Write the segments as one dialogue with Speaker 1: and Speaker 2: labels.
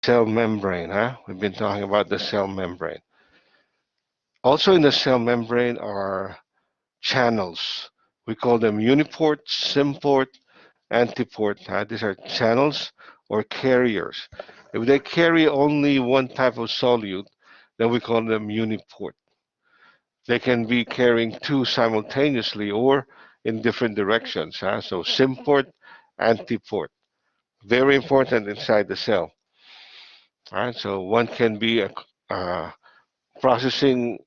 Speaker 1: cell membrane, huh? We've been talking about the cell membrane. Also in the cell membrane are channels. We call them uniport, symport, antiport. Huh? These are channels or carriers. If they carry only one type of solute, then we call them uniport. They can be carrying two simultaneously or in different directions. Huh? So symport, antiport. Very important inside the cell. All right, so one can be uh, processing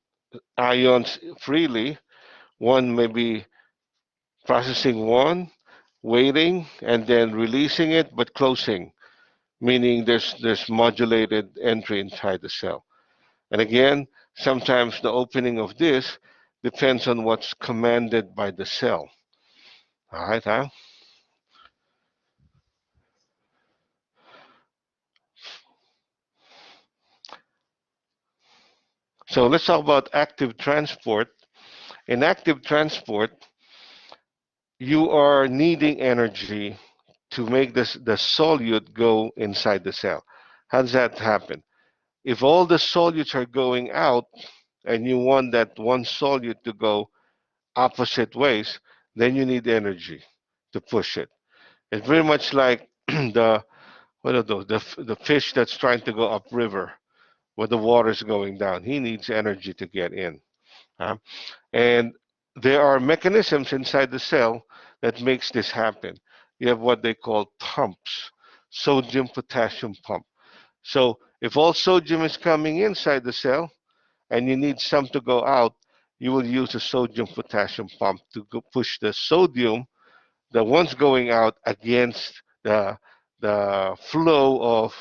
Speaker 1: ions freely. One may be processing one, waiting, and then releasing it, but closing, meaning there's modulated entry inside the cell. And again, sometimes the opening of this depends on what's commanded by the cell. All right, huh? So let's talk about active transport. In active transport, you are needing energy to make the solute go inside the cell. How does that happen? If all the solutes are going out and you want that one solute to go opposite ways, then you need energy to push it. It's very much like the what are those the fish that's trying to go upriver where the water is going down. He needs energy to get in. Huh? And there are mechanisms inside the cell that makes this happen. You have what they call pumps, sodium potassium pump. So if all sodium is coming inside the cell and you need some to go out, you will use a sodium potassium pump to push the sodium, the ones going out, against the flow of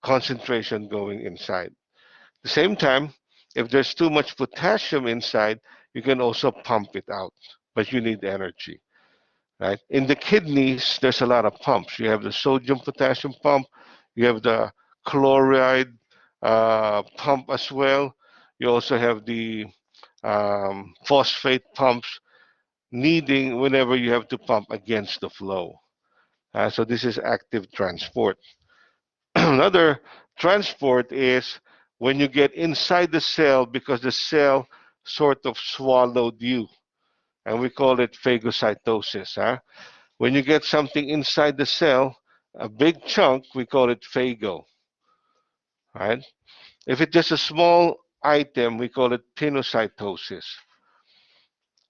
Speaker 1: concentration going inside. At the same time, if there's too much potassium inside, you can also pump it out, but you need energy, right? In the kidneys, there's a lot of pumps. You have the sodium potassium pump, you have the chloride pump as well. You also have the phosphate pumps needing whenever you have to pump against the flow. So this is active transport. Another transport is when you get inside the cell because the cell sort of swallowed you, and we call it phagocytosis. Huh? When you get something inside the cell, a big chunk, we call it phago. Right? If it's just a small item, we call it pinocytosis.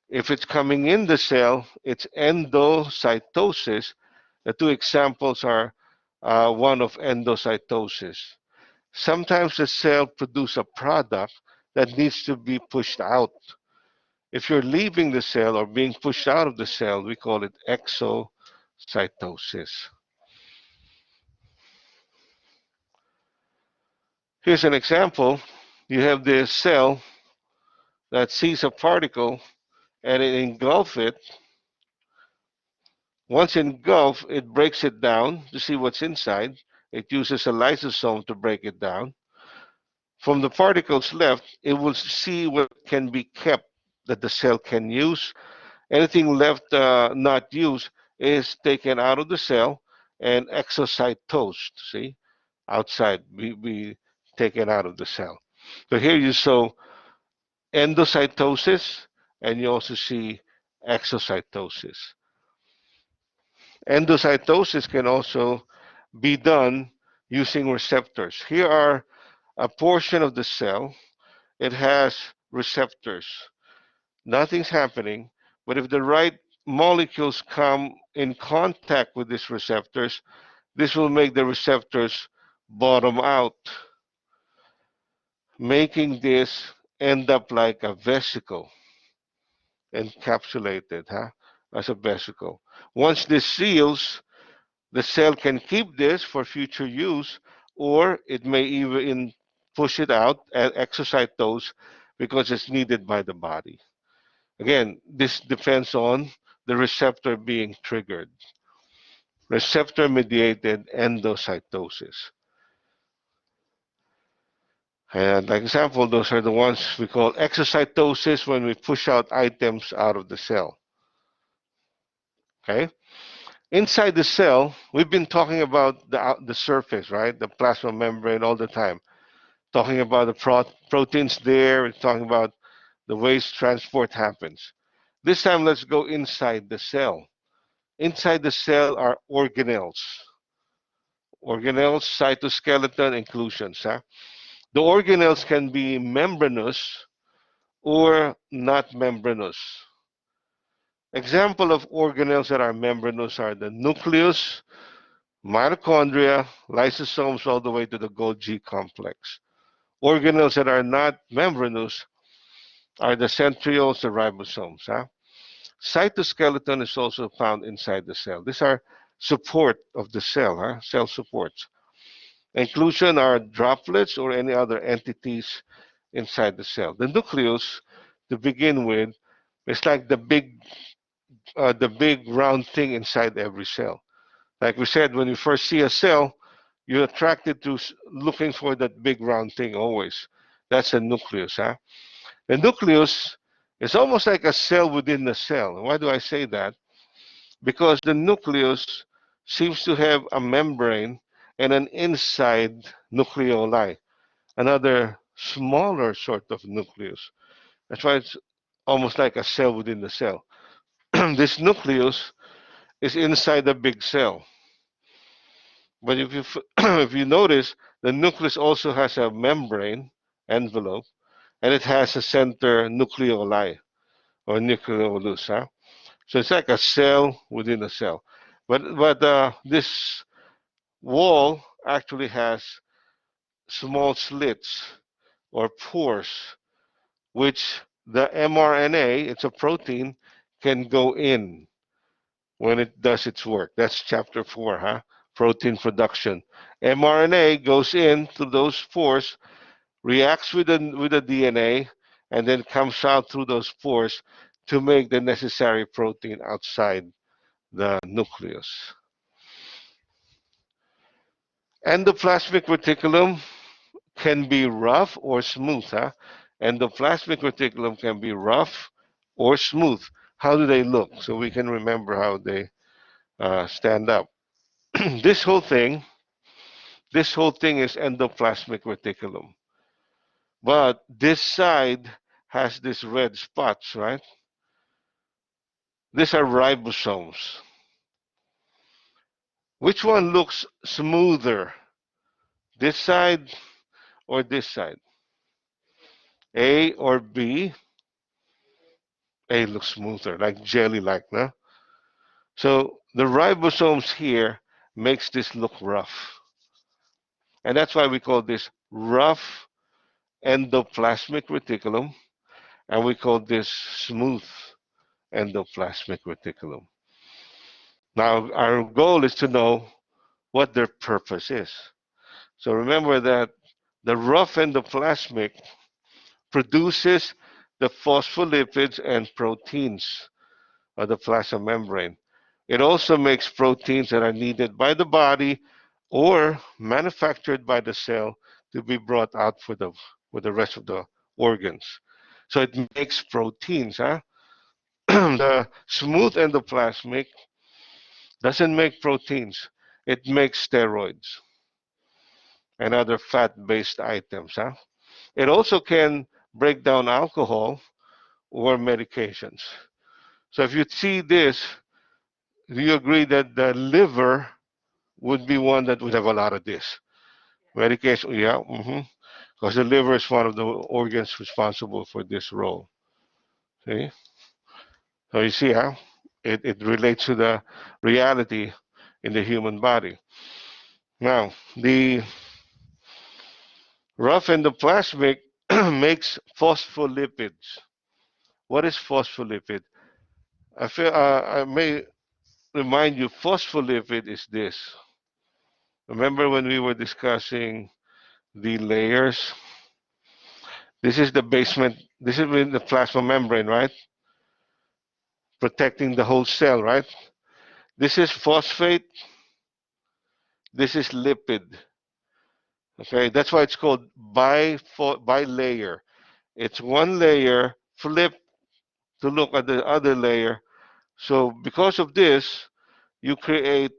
Speaker 1: If it's coming in the cell, it's endocytosis. The two examples are one of endocytosis. Sometimes the cell produces a product that needs to be pushed out. If you're leaving the cell or being pushed out of the cell, we call it exocytosis. Here's an example. You have this cell that sees a particle and it engulfs it. Once engulfed, it breaks it down to see what's inside. It uses a lysosome to break it down. From the particles left, it will see what can be kept that the cell can use. Anything left not used is taken out of the cell and exocytosed, see, outside, be taken out of the cell. So here you saw endocytosis and you also see exocytosis. Endocytosis can also be done using receptors. Here are a portion of the cell. It has receptors. Nothing's happening, but if the right molecules come in contact with these receptors, this will make the receptors bottom out, making this end up like a vesicle, encapsulated, huh, as a vesicle. Once this seals, the cell can keep this for future use, or it may even push it out and exocytose because it's needed by the body. Again, this depends on the receptor being triggered. Receptor mediated endocytosis. And like example, those are the ones we call exocytosis when we push out items out of the cell. Okay? Inside the cell, we've been talking about the surface, right? The plasma membrane all the time. Talking about the proteins there, we're talking about the ways transport happens. This time, let's go inside the cell. Inside the cell are organelles. Organelles, cytoskeleton inclusions. Huh? The organelles can be membranous or not membranous. Example of organelles that are membranous are the nucleus, mitochondria, lysosomes, all the way to the Golgi complex. Organelles that are not membranous are the centrioles, the ribosomes. Huh? Cytoskeleton is also found inside the cell. These are support of the cell, huh? Cell supports. Inclusion are droplets or any other entities inside the cell. The nucleus, to begin with, is like the big round thing inside every cell. Like we said, when you first see a cell, you're attracted to looking for that big round thing always. That's a nucleus. Huh? The nucleus is almost like a cell within the cell. Why do I say that? Because the nucleus seems to have a membrane and an inside nucleoli, another smaller sort of nucleus. That's why it's almost like a cell within the cell. This nucleus is inside the big cell. But if you if you notice, the nucleus also has a membrane envelope, and it has a center nucleoli or nucleolus. Huh? So it's like a cell within a cell. But this wall actually has small slits or pores, which the mRNA, it's a protein, can go in when it does its work. That's chapter 4, huh? Protein production. mRNA goes in through those pores, reacts with the DNA, and then comes out through those pores to make the necessary protein outside the nucleus. Endoplasmic reticulum can be rough or smooth. Huh? Endoplasmic reticulum can be rough or smooth. How do they look? So we can remember how they stand up. this whole thing, this whole thing is endoplasmic reticulum. But this side has these red spots, right? These are ribosomes. Which one looks smoother? This side or this side? A or B? A looks smoother, like jelly-like, no? So the ribosomes here makes this look rough. And that's why we call this rough endoplasmic reticulum, and we call this smooth endoplasmic reticulum. Now, our goal is to know what their purpose is. So remember that the rough endoplasmic produces the phospholipids and proteins of the plasma membrane. It also makes proteins that are needed by the body or manufactured by the cell to be brought out for the rest of the organs. So it makes proteins. Huh? The smooth endoplasmic doesn't make proteins. It makes steroids and other fat-based items. Huh? It also can break down alcohol or medications. So if you see this, do you agree that the liver would be one that would have a lot of this? Medication, yeah, because the liver is one of the organs responsible for this role. See? So you see how it relates to the reality in the human body. Now, the rough endoplasmic makes phospholipids. What is phospholipid? I may remind you, phospholipid is this. Remember when we were discussing the layers? This is the basement. This is in the plasma membrane, right? Protecting the whole cell, right? This is phosphate. This is lipid. Okay, that's why it's called bilayer. It's one layer flipped to look at the other layer. So because of this, you create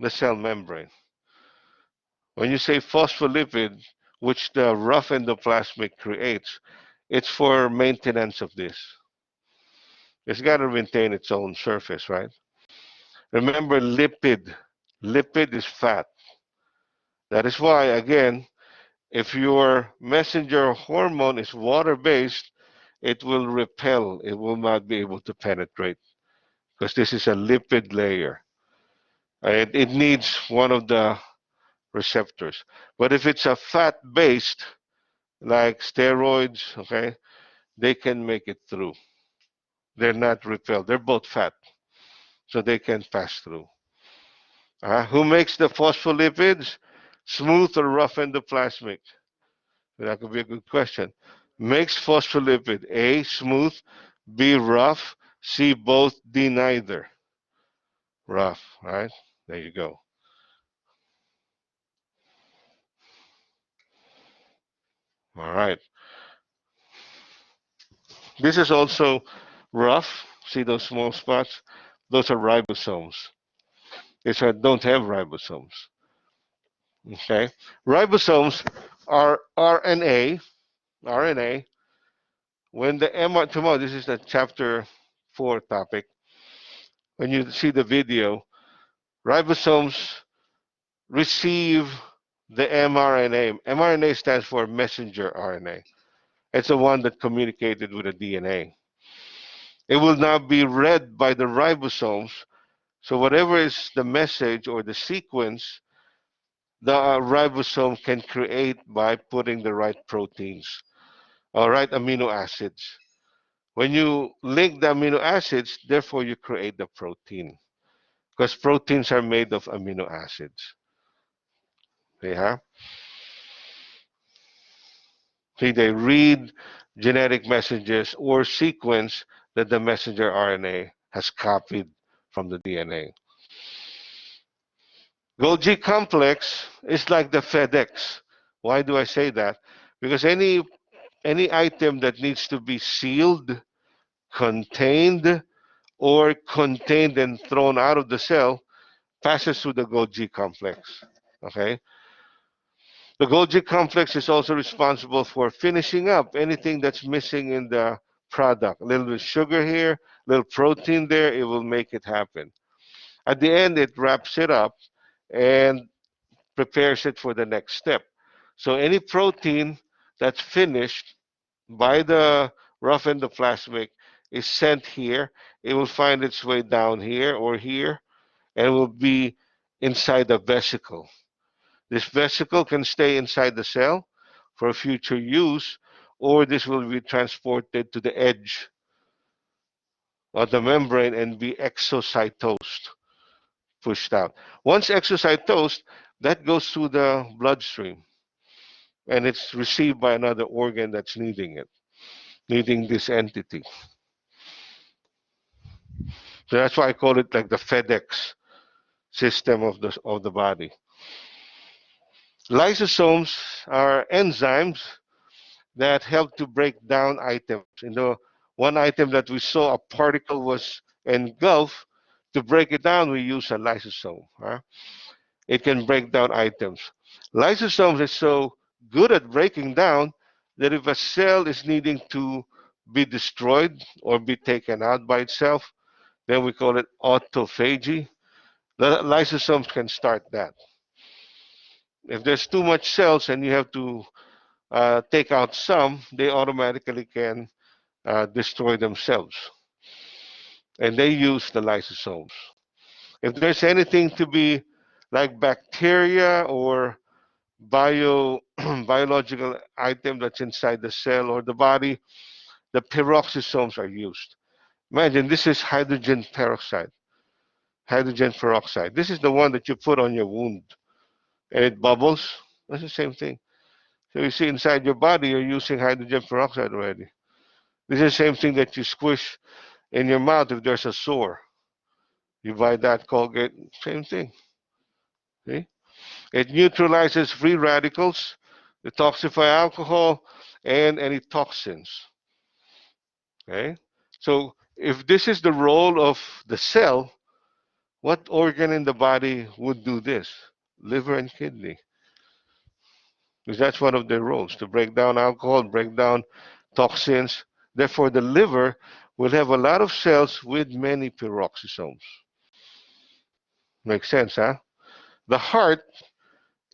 Speaker 1: the cell membrane. When you say phospholipid, which the rough endoplasmic creates, it's for maintenance of this. It's got to maintain its own surface, right? Remember, lipid is fat. That is why, again, if your messenger hormone is water based, it will repel, it will not be able to penetrate because this is a lipid layer. It needs one of the receptors. But if it's a fat based, like steroids, okay, they can make it through. They're not repelled, they're both fat, so they can pass through. Who makes the phospholipids? Smooth or rough endoplasmic? That could be a good question. Makes phospholipid A, smooth, B, rough, C, both, D, neither. Rough, right? There you go. All right. This is also rough. See those small spots? Those are ribosomes. These don't have ribosomes. Okay. Ribosomes are RNA. RNA. When the MR, tomorrow, this is the chapter 4 topic. When you see the video, ribosomes receive the mRNA. mRNA stands for messenger RNA. It's the one that communicated with the DNA. It will now be read by the ribosomes. So whatever is the message or the sequence, the ribosome can create by putting the right proteins, all right, amino acids. When you link the amino acids, therefore you create the protein because proteins are made of amino acids. Yeah. See, they read genetic messages or sequence that the messenger RNA has copied from the DNA. Golgi complex is like the FedEx. Why do I say that? Because any item that needs to be sealed, contained, or contained and thrown out of the cell passes through the Golgi complex. Okay? The Golgi complex is also responsible for finishing up anything that's missing in the product. A little bit of sugar here, a little protein there, it will make it happen. At the end, it wraps it up and prepares it for the next step. So any protein that's finished by the rough endoplasmic is sent here. It will find its way down here or here and will be inside the vesicle. This vesicle can stay inside the cell for future use, or this will be transported to the edge of the membrane and be exocytosed, pushed out. Once exocytosed, that goes through the bloodstream and it's received by another organ that's needing it, needing this entity. So that's why I call it like the FedEx system of the body. Lysosomes are enzymes that help to break down items. You know, one item that we saw a particle was engulfed. To break it down, we use a lysosome. Huh? It can break down items. Lysosomes are so good at breaking down that if a cell is needing to be destroyed or be taken out by itself, then we call it autophagy. The lysosomes can start that. If there's too much cells and you have to take out some, they automatically can destroy themselves. And they use the lysosomes. If there's anything to be like bacteria or biological item that's inside the cell or the body, the peroxisomes are used. Imagine this is hydrogen peroxide, hydrogen peroxide. This is the one that you put on your wound and it bubbles. That's the same thing. So you see inside your body, you're using hydrogen peroxide already. This is the same thing that you squish in your mouth if there's a sore. You buy that Colgate, same thing. See? It neutralizes free radicals, detoxify alcohol, and any toxins. Okay? So if this is the role of the cell, What organ in the body would do this? Liver and kidney. Because that's one of their roles, to break down alcohol, break down toxins. Therefore, the liver will have a lot of cells with many peroxisomes. Makes sense, huh? The heart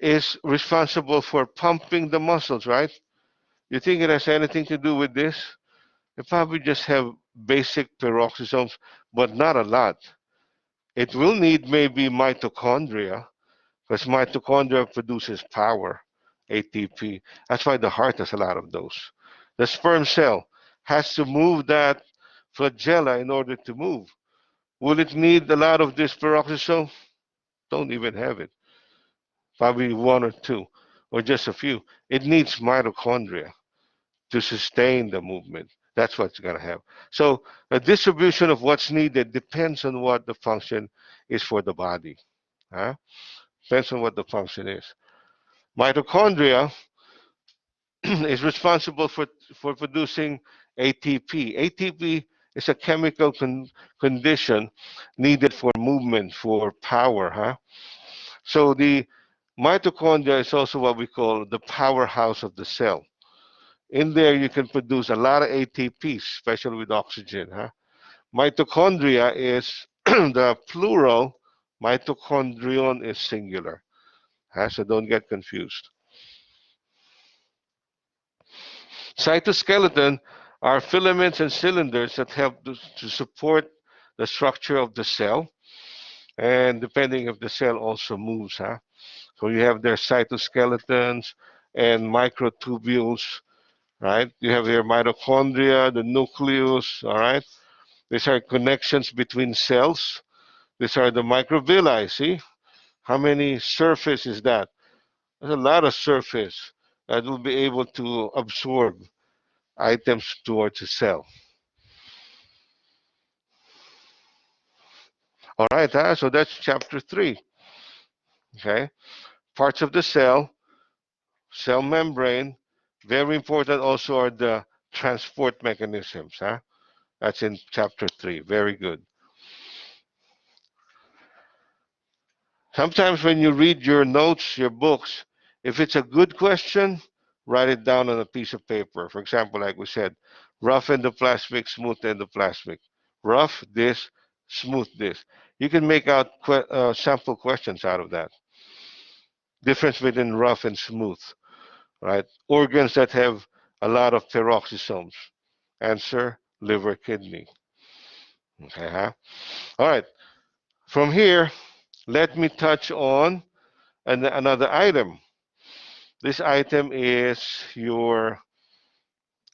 Speaker 1: is responsible for pumping the muscles, right? You think it has anything to do with this? It probably just have basic peroxisomes, but not a lot. It will need maybe mitochondria, because mitochondria produces power, ATP. That's why the heart has a lot of those. The sperm cell has to move that flagella in order to move. Will it need a lot of this peroxisome? Don't even have it. Probably one or two, or just a few. It needs mitochondria to sustain the movement. That's what it's going to have. So the distribution of what's needed depends on what the function is for the body. Huh? Depends on what the function is. Mitochondria is responsible for producing ATP. ATP is a chemical condition needed for movement, for power. Huh? So the mitochondria is also what we call the powerhouse of the cell. In there, you can produce a lot of ATP, especially with oxygen. Huh? Mitochondria is the plural, mitochondrion is singular. Huh? So don't get confused. Cytoskeleton are filaments and cylinders that help to support the structure of the cell. And depending if the cell also moves. Huh? So you have their cytoskeletons and microtubules, right? You have your mitochondria, the nucleus, all right? These are connections between cells. These are the microvilli, see? How many surface is that? There's a lot of surface that will be able to absorb items towards the cell. All right, so that's chapter 3, okay? Parts of the cell, cell membrane. Very important also are the transport mechanisms, huh? That's in chapter 3. Very good. Sometimes when you read your notes, your books, if it's a good question, write it down on a piece of paper. For example, like we said, rough endoplasmic, smooth endoplasmic. Rough this, smooth this. You can make out sample questions out of that. Difference between rough and smooth, right? Organs that have a lot of peroxisomes. Answer, liver, kidney. Okay, huh? All right. From here, let me touch on another item. This item is your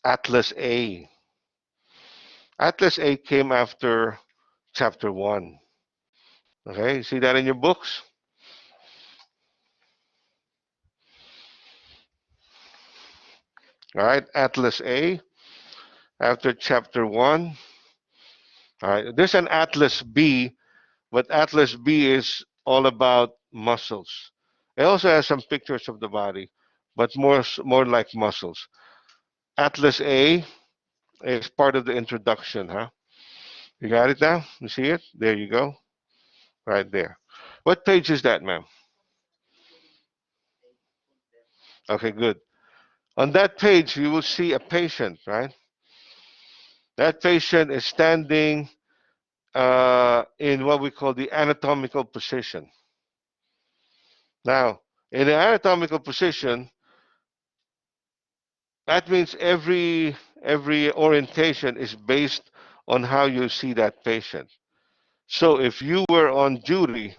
Speaker 1: Atlas A. Atlas A came after chapter 1. Okay, see that in your books? All right, Atlas A after chapter 1. All right, there's an Atlas B, but Atlas B is all about muscles. It also has some pictures of the body, but more like muscles. Atlas A is part of the introduction, huh? You got it now? You see it? There you go. Right there. What page is that, ma'am? Okay, good. On that page, you will see a patient, right? That patient is standing in what we call the anatomical position. Now, in the anatomical position, that means every orientation is based on how you see that patient. So if you were on duty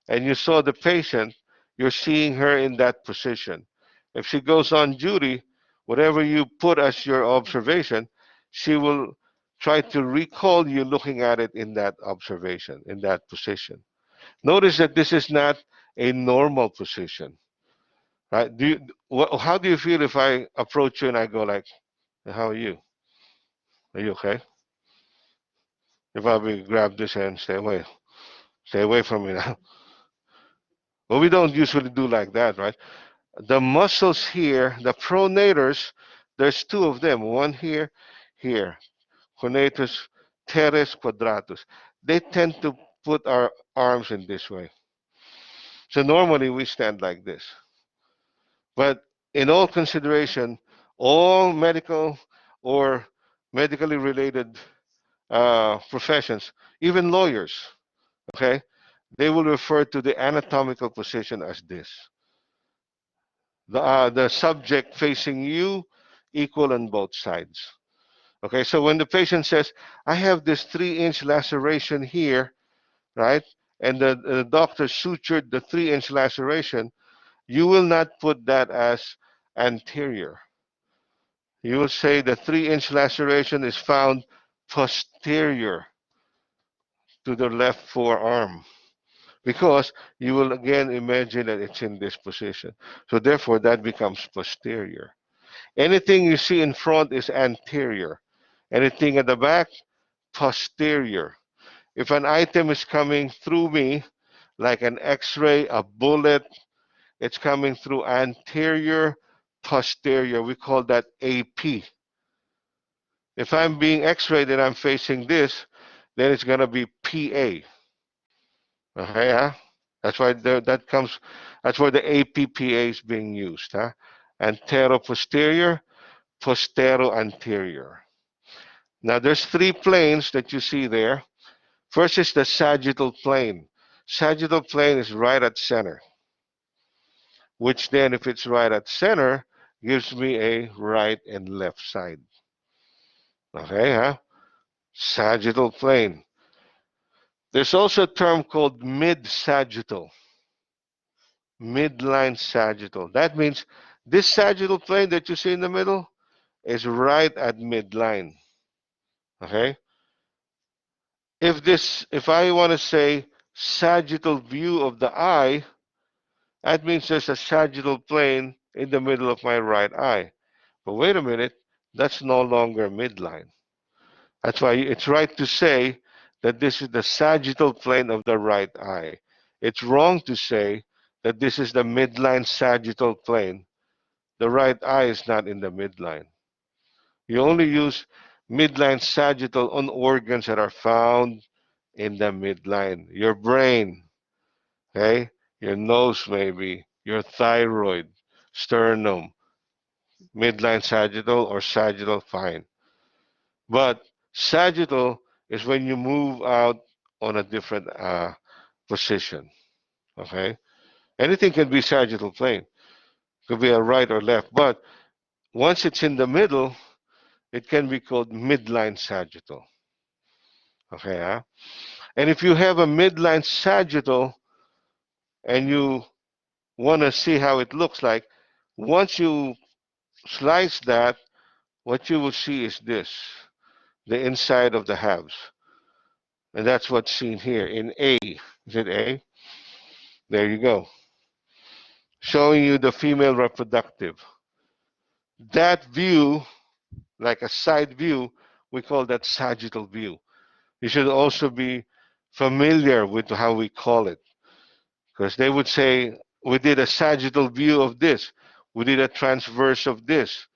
Speaker 1: and you saw the patient, you're seeing her in that position. If she goes on duty, whatever you put as your observation, she will try to recall you looking at it in that observation, in that position. Notice that this is not a normal position, right? How do you feel if I approach you and I go like, "How are you? Are you okay?" You probably grab this hand, stay away from me now. But we don't usually do like that, right? The muscles here, the pronators, there's two of them, one here, here, conatus teres quadratus. They tend to put our arms in this way. So normally we stand like this. But in all consideration, all medical or medically related professions, even lawyers, okay, they will refer to the anatomical position as this. The subject facing you, equal on both sides. Okay, so when the patient says, I have this 3-inch laceration here, right? And the doctor sutured the 3-inch laceration, you will not put that as anterior. You will say the 3-inch laceration is found posterior to the left forearm because you will again imagine that it's in this position. So therefore, that becomes posterior. Anything you see in front is anterior. Anything at the back, posterior. If an item is coming through me, like an x-ray, a bullet, it's coming through anterior, posterior. We call that AP. If I'm being x-rayed and I'm facing this, then it's going to be PA. Okay, huh? That's why that comes, that's where the APPA is being used. Huh? Antero-posterior, postero-anterior. Now there's 3 planes that you see there. First is the sagittal plane. Sagittal plane is right at center, which then, if it's right at center, gives me a right and left side. Okay, huh? Sagittal plane. There's also a term called mid-sagittal, midline sagittal. That means this sagittal plane that you see in the middle is right at midline. Okay? If I want to say sagittal view of the eye, that means there's a sagittal plane in the middle of my right eye. But wait a minute, that's no longer midline. That's why it's right to say that this is the sagittal plane of the right eye. It's wrong to say that this is the midline sagittal plane. The right eye is not in the midline. You only use midline sagittal on organs that are found in the midline. Your brain, okay? Your nose, maybe, your thyroid, sternum, midline sagittal or sagittal, fine. But sagittal is when you move out on a different position. Okay, anything can be sagittal plane, could be a right or left. But once it's in the middle, it can be called midline sagittal. Okay, huh? And if you have a midline sagittal and you want to see how it looks like, once you slice that, what you will see is this: the inside of the halves. And that's what's seen here in A. Is it A? There you go. Showing you the female reproductive. That view, like a side view, we call that sagittal view. You should also be familiar with how we call it, because they would say, we did a sagittal view of this, we did a transverse of this,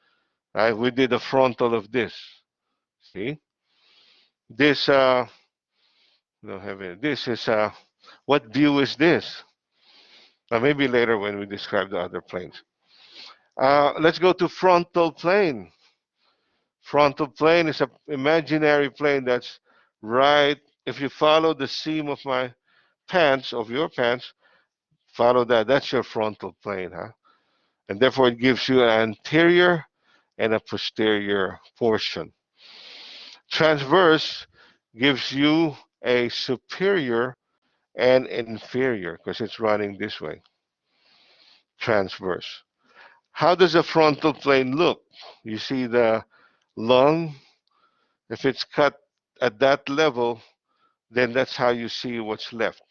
Speaker 1: right? We did a frontal of this. See? This, we don't have it. This is, what view is this? Maybe later when we describe the other planes. Let's go to frontal plane. Frontal plane is an imaginary plane that's right. If you follow the seam of my pants, of your pants, follow that. That's your frontal plane, huh? And therefore, it gives you an anterior and a posterior portion. Transverse gives you a superior and inferior because it's running this way. Transverse. How does a frontal plane look? You see the lung. If it's cut at that level, then that's how you see what's left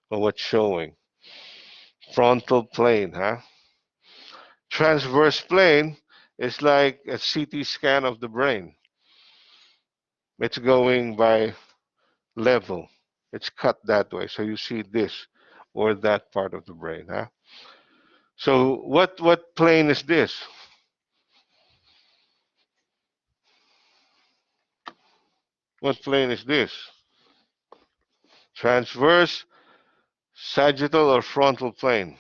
Speaker 1: or what's showing. Frontal plane, huh? Transverse plane is like a CT scan of the brain. It's going by level. It's cut that way, so you see this or that part of the brain, huh? So what plane is this? What plane is this? Transverse, sagittal, or frontal plane.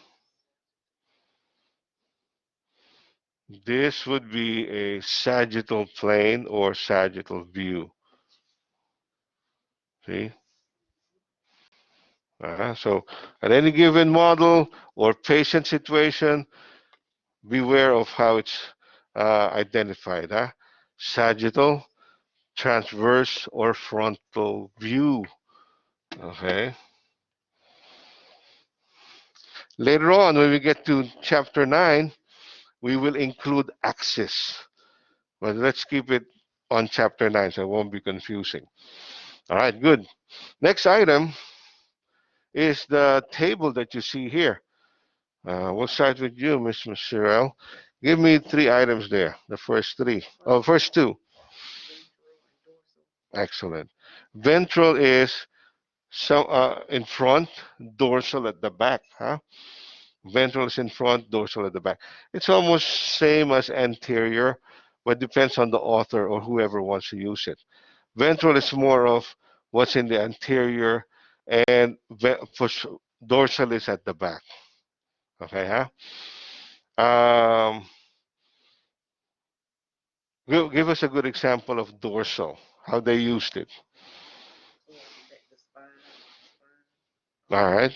Speaker 1: This would be a sagittal plane or sagittal view. See? So at any given model or patient situation, beware of how it's identified. Sagittal, transverse, or frontal view. Okay. Later on, when we get to chapter 9, we will include axis. But let's keep it on chapter 9 so it won't be confusing. All right, good. Next item is the table that you see here. We'll start with you, Miss Cheryl. Give me three items there. The first three. Oh, first two. Excellent. Ventral is in front, dorsal at the back. Ventral is in front, dorsal at the back. It's almost same as anterior, but depends on the author or whoever wants to use it. Ventral is more of what's in the anterior, and dorsal is at the back. Okay, give us a good example of dorsal, how they used it. All right,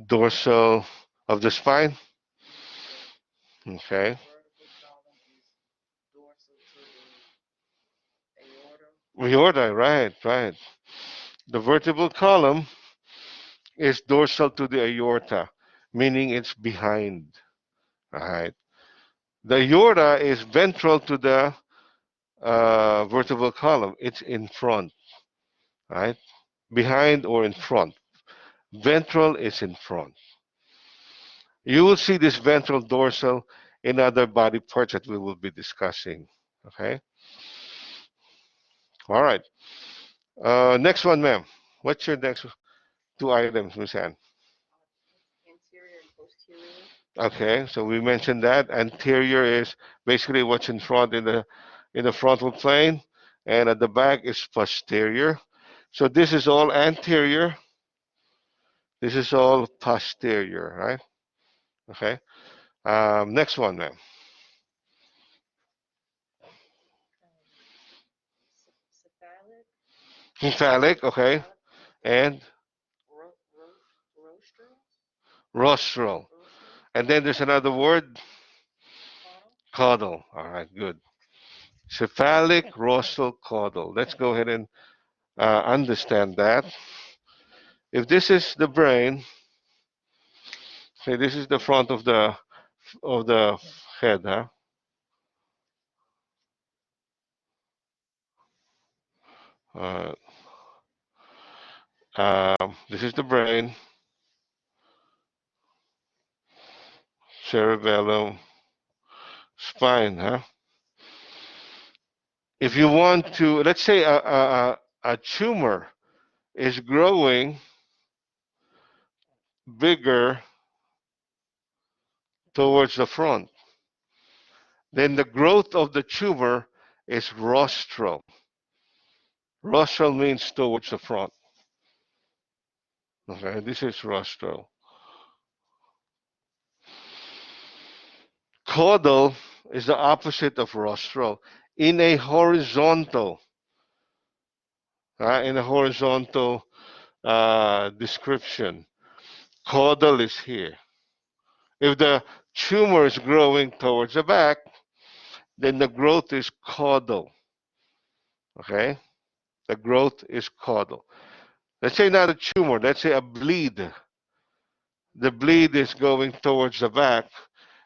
Speaker 1: dorsal of the spine. Okay. Aorta, right, right. The vertebral column is dorsal to the aorta, meaning it's behind. All right. The aorta is ventral to the vertebral column. It's in front, right? Behind or in front. Ventral is in front. You will see this ventral dorsal in other body parts that we will be discussing. Okay. All right. Next one, ma'am. What's your next two items, Miss Anne? Okay, so we mentioned that anterior is basically what's in front in the frontal plane, and at the back is posterior. So this is all anterior. This is all posterior, right? Okay. Next one, ma'am. Cephalic, okay, and rostral. And then there's another word, caudal. All right, good. Cephalic, rostral, caudal. Let's go ahead and understand that. If this is the brain, say this is the front of the head, Uh, this is the brain, cerebellum, spine, If you want to, let's say a tumor is growing bigger towards the front, then the growth of the tumor is rostral. Rostral means towards the front. Okay, this is rostral. Caudal is the opposite of rostral in a horizontal, description. Caudal is here. If the tumor is growing towards the back, then the growth is caudal. Okay? The growth is caudal. Let's say not a tumor, let's say a bleed. The bleed is going towards the back,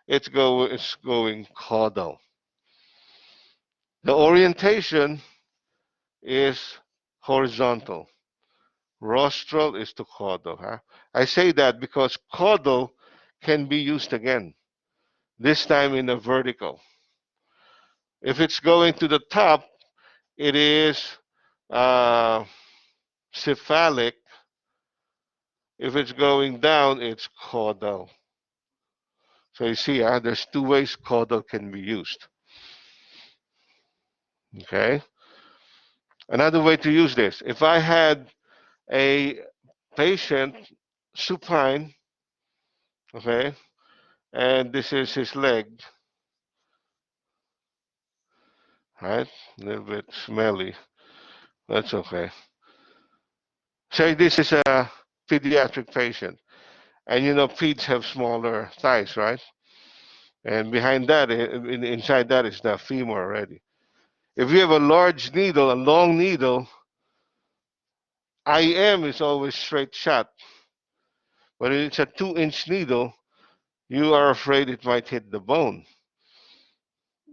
Speaker 1: it's going caudal. The orientation is horizontal. Rostral is to caudal. I say that because caudal can be used again, this time in a vertical. If it's going to the top, it is uh, cephalic. If it's going down, it's caudal. So you see, there's two ways caudal can be used. Okay. Another way to use this: if I had a patient supine, okay, and this is his leg, right? A little bit smelly. That's okay. Say this is a pediatric patient, and you know peds have smaller thighs, right? And behind that, inside that is the femur already. If you have a large needle, a long needle, IM is always straight shot. But if it's a 2-inch needle, you are afraid it might hit the bone.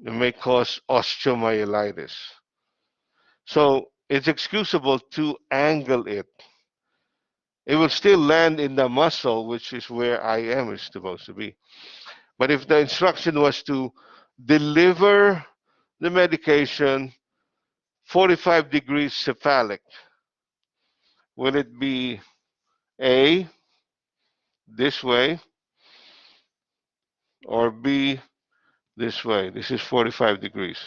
Speaker 1: It may cause osteomyelitis. So it's excusable to angle it. It will still land in the muscle, which is where IM is supposed to be. But if the instruction was to deliver the medication 45 degrees cephalic, will it be A, this way, or B, this way? This is 45 degrees.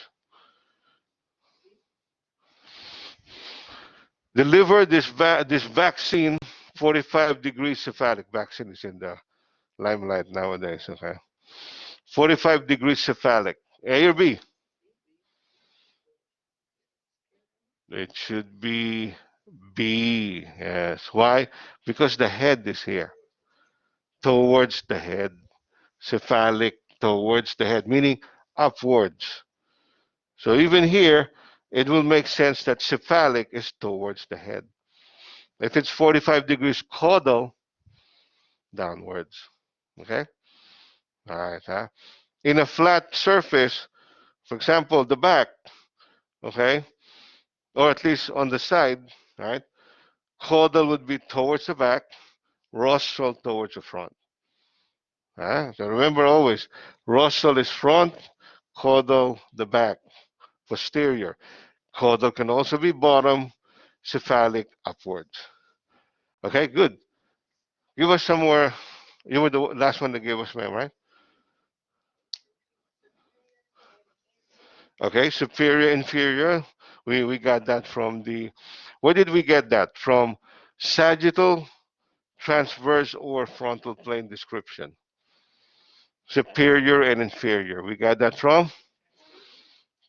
Speaker 1: Deliver this vaccine 45 degrees cephalic. Vaccine is in the limelight nowadays, okay? 45 degrees cephalic. A or B? It should be B. Yes. Why? Because the head is here, towards the head. Cephalic, towards the head, meaning upwards. So even here, it will make sense that cephalic is towards the head. If it's 45 degrees caudal, downwards. Okay? All right. Huh? In a flat surface, for example, the back, okay, or at least on the side, right? Caudal would be towards the back, rostral towards the front. So remember always, rostral is front, caudal the back, posterior. Caudal can also be bottom, cephalic upwards. Okay, good. Give us some more. You were the last one to give us, ma'am, right? Okay, superior, inferior. We got that from the. Where did we get that? From sagittal, transverse, or frontal plane description. Superior and inferior. We got that from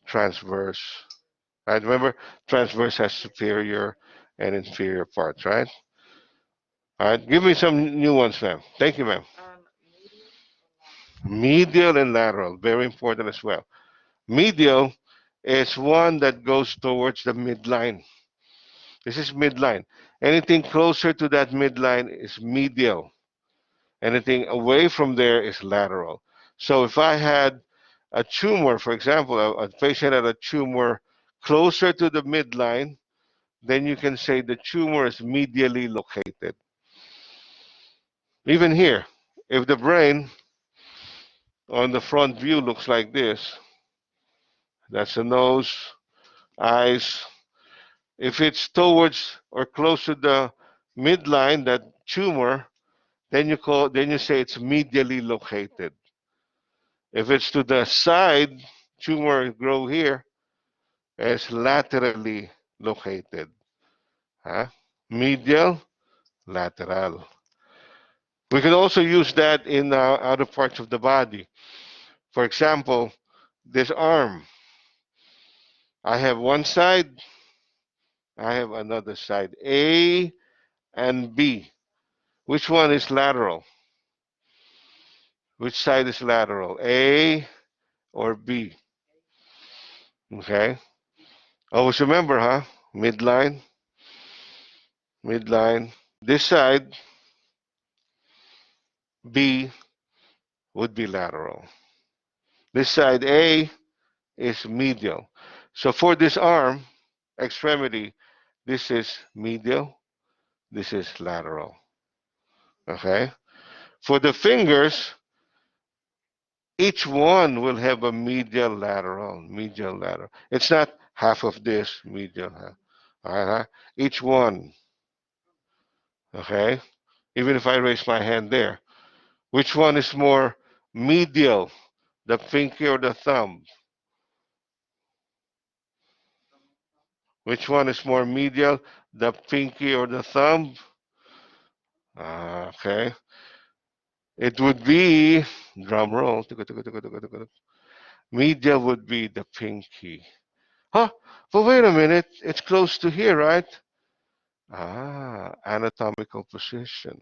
Speaker 1: transverse. Right? Remember, transverse has superior and inferior parts, right? All right. Give me some new ones, ma'am. Thank you, ma'am. Medial and lateral, very important as well. Medial is one that goes towards the midline. This is midline. Anything closer to that midline is medial. Anything away from there is lateral. So if I had a tumor, for example, a patient had a tumor closer to the midline, then you can say the tumor is medially located. Even here, if the brain on the front view looks like this, that's the nose, eyes. If it's towards or close to the midline, that tumor, then you say it's medially located. If it's to the side, tumor grow here, it's laterally located. Huh? Medial, lateral. We can also use that in other parts of the body. For example, this arm. I have one side, I have another side. A and B. Which one is lateral? Which side is lateral? A or B? Okay. Always remember, huh? Midline, midline. This side, B, would be lateral. This side, A, is medial. So for this arm, extremity, this is medial, this is lateral. Okay? For the fingers, each one will have a medial lateral, medial lateral. It's not half of this medial. Uh-huh. Each one. Okay? Even if I raise my hand there. Which one is more medial, the pinky or the thumb? Which one is more medial, the pinky or the thumb? Okay. It would be, drum roll, medial would be the pinky. Huh? But wait a minute, it's close to here, right? Anatomical position.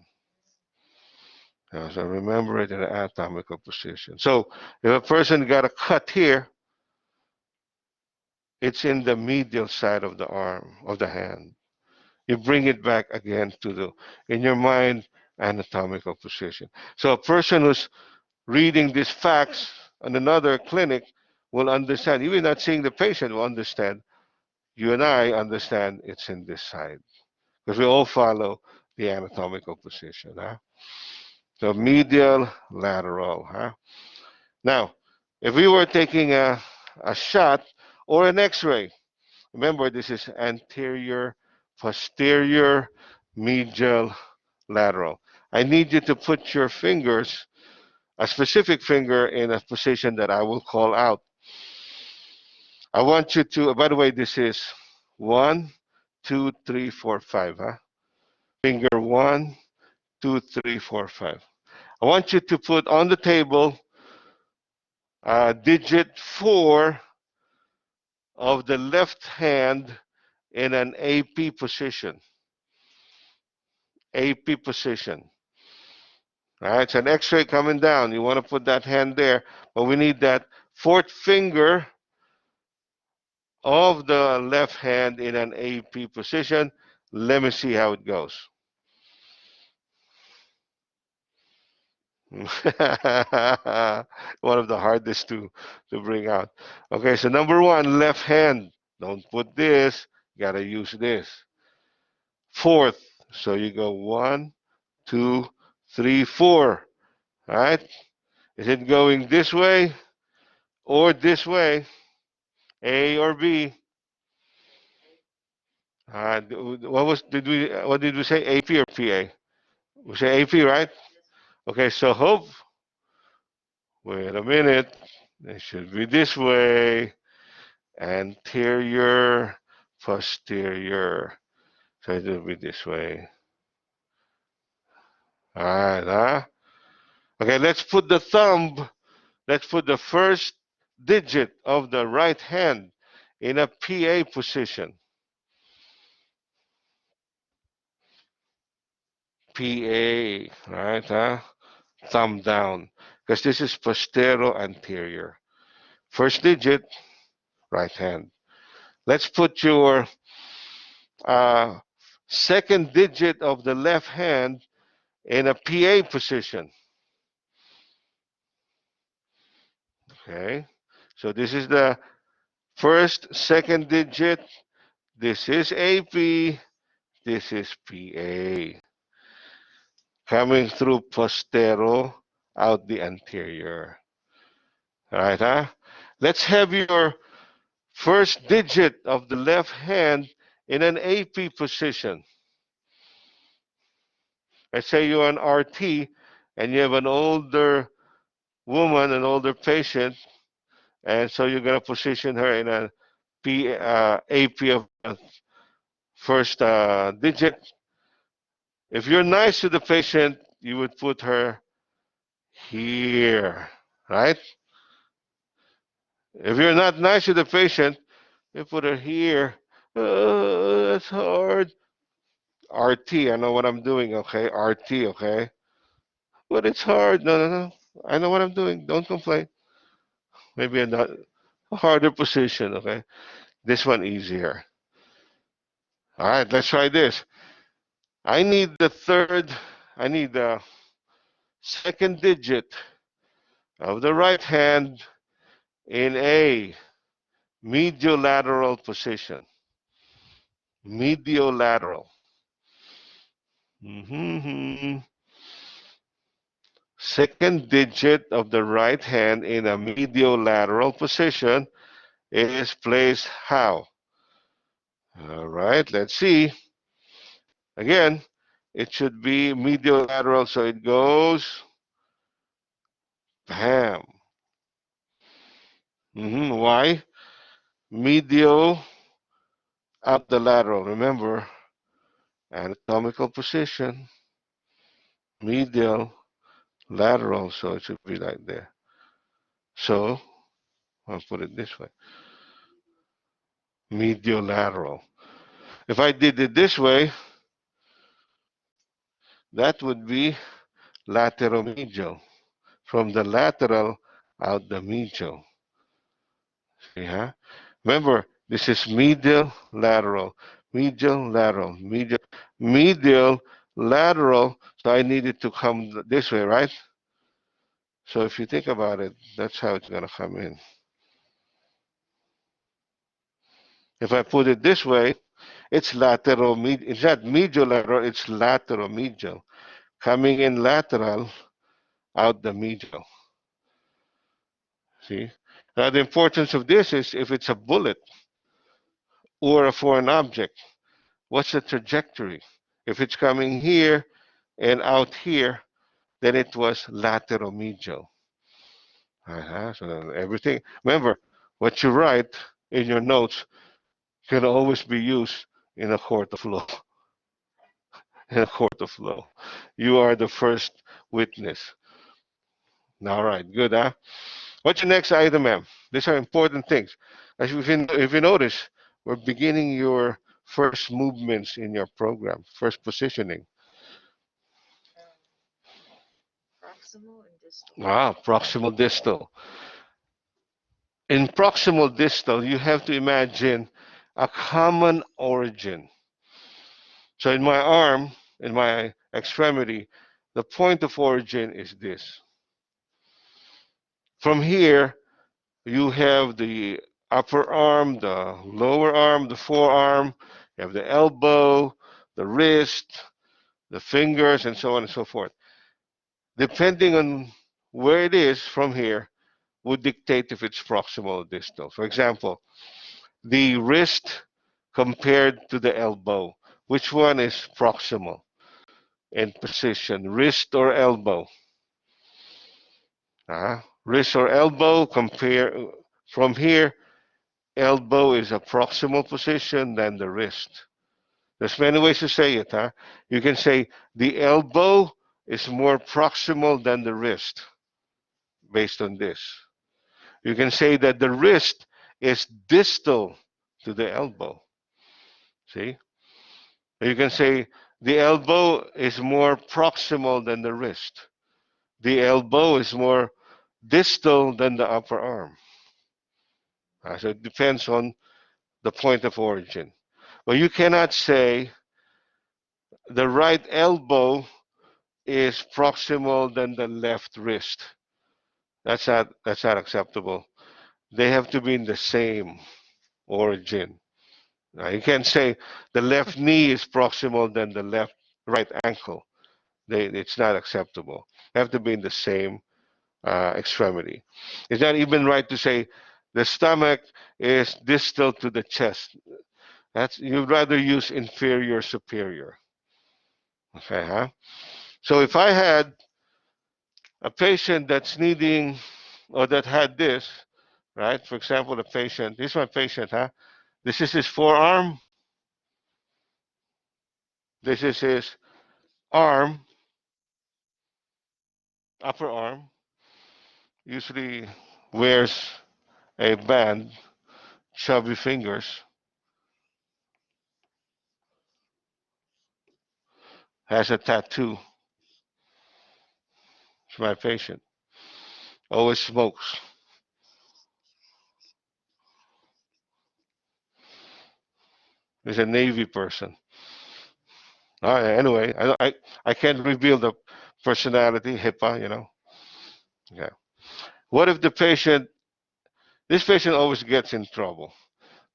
Speaker 1: So remember it in an anatomical position. So if a person got a cut here, it's in the medial side of the arm, of the hand. You bring it back again to the, in your mind, anatomical position. So a person who's reading these facts in another clinic will understand, even not seeing the patient, will understand. You and I understand it's in this side because we all follow the anatomical position. Huh? So medial, lateral. Huh? Now, if we were taking a shot or an x-ray, remember this is anterior, posterior, medial, lateral. I need you to put your fingers, a specific finger, in a position that I will call out. I want you to, by the way, this is 1, 2, 3, 4, 5. Huh? Finger 1, 2, 3, 4, 5. I want you to put on the table digit 4 of the left hand in an AP position. AP position. All right, it's an x-ray coming down. You want to put that hand there, but we need that fourth finger of the left hand in an AP position. Let me see how it goes. One of the hardest to bring out. Okay, so number one, left hand. Don't put this. You gotta use this. Fourth. So you go 1, 2, 3, 4. All right. Is it going this way or this way? A or B? What did we say? AP or PA? We say AP, right? Okay. So hope. Wait a minute. It should be this way. Anterior, posterior. So it will be this way. All right, huh? Okay, let's put the thumb, let's put the first digit of the right hand in a PA position. PA, right, huh? Thumb down, because this is postero anterior. First digit, right hand. Let's put your uh, second digit of the left hand in a PA position. Okay, so this is the first, second digit. This is AP. This is PA. Coming through postero, out the anterior. All right, huh? Let's have your first digit of the left hand in an AP position. Let's say you're an RT and you have an older woman, an older patient, and so you're going to position her in a AP of first digit. If you're nice to the patient, you would put her here, right? If you're not nice to the patient, you put her here. That's hard. RT, I know what I'm doing, okay? RT, okay? But it's hard. No, no, no. I know what I'm doing. Don't complain. Maybe a harder position, okay? This one easier. All right, let's try this. I need the third, I need the second digit of the right hand in a mediolateral position. Mediolateral. Mm-hmm. Second digit of the right hand in a mediolateral position is placed how? All right, let's see. Again, it should be mediolateral, so it goes bam. Why? Medial out the lateral. Remember, anatomical position, medial, lateral, so it should be like there. So, I'll put it this way, medial-lateral. If I did it this way, that would be lateromedial. From the lateral out the medial. See, huh? Remember, this is medial, lateral, medial, lateral, medial, lateral. So I need it to come this way, right? So if you think about it, that's how it's going to come in. If I put it this way, it's lateral, it's not medial lateral, it's lateromedial. Coming in lateral, out the medial. See? Now the importance of this is if it's a bullet or a foreign object, what's the trajectory? If it's coming here and out here, then it was lateromedial. So then everything, remember, what you write in your notes can always be used in a court of law. In a court of law. You are the first witness. All right, good, huh? What's your next item, ma'am? These are important things. As if you notice, we're beginning your first movements in your program, first positioning. Wow, proximal distal. In proximal distal, you have to imagine a common origin. So in my arm, in my extremity, the point of origin is this. From here, you have the upper arm, the lower arm, the forearm, you have the elbow, the wrist, the fingers, and so on and so forth. Depending on where it is from here, would dictate if it's proximal or distal. For example, the wrist compared to the elbow. Which one is proximal in position, wrist or elbow? Wrist or elbow, compare from here, elbow is a proximal position than the wrist. There's many ways to say it. You can say the elbow is more proximal than the wrist based on this. You can say that the wrist is distal to the elbow. See? You can say the elbow is more proximal than the wrist. The elbow is more distal than the upper arm. So it depends on the point of origin. But you cannot say the right elbow is proximal than the left wrist. That's not acceptable. They have to be in the same origin. You can't say the left knee is proximal than the right ankle. It's not acceptable. They have to be in the same extremity. It's not even right to say the stomach is distal to the chest. You'd rather use inferior superior. Okay, huh? So if I had a patient that's needing or that had this, right? For example, the patient, this is my patient, huh? This is his forearm. This is his arm, upper arm. Usually wears a band, chubby fingers, has a tattoo. It's my patient. Always smokes. He's a Navy person. All right, anyway, I can't reveal the personality, HIPAA, you know. Yeah. What if this patient always gets in trouble?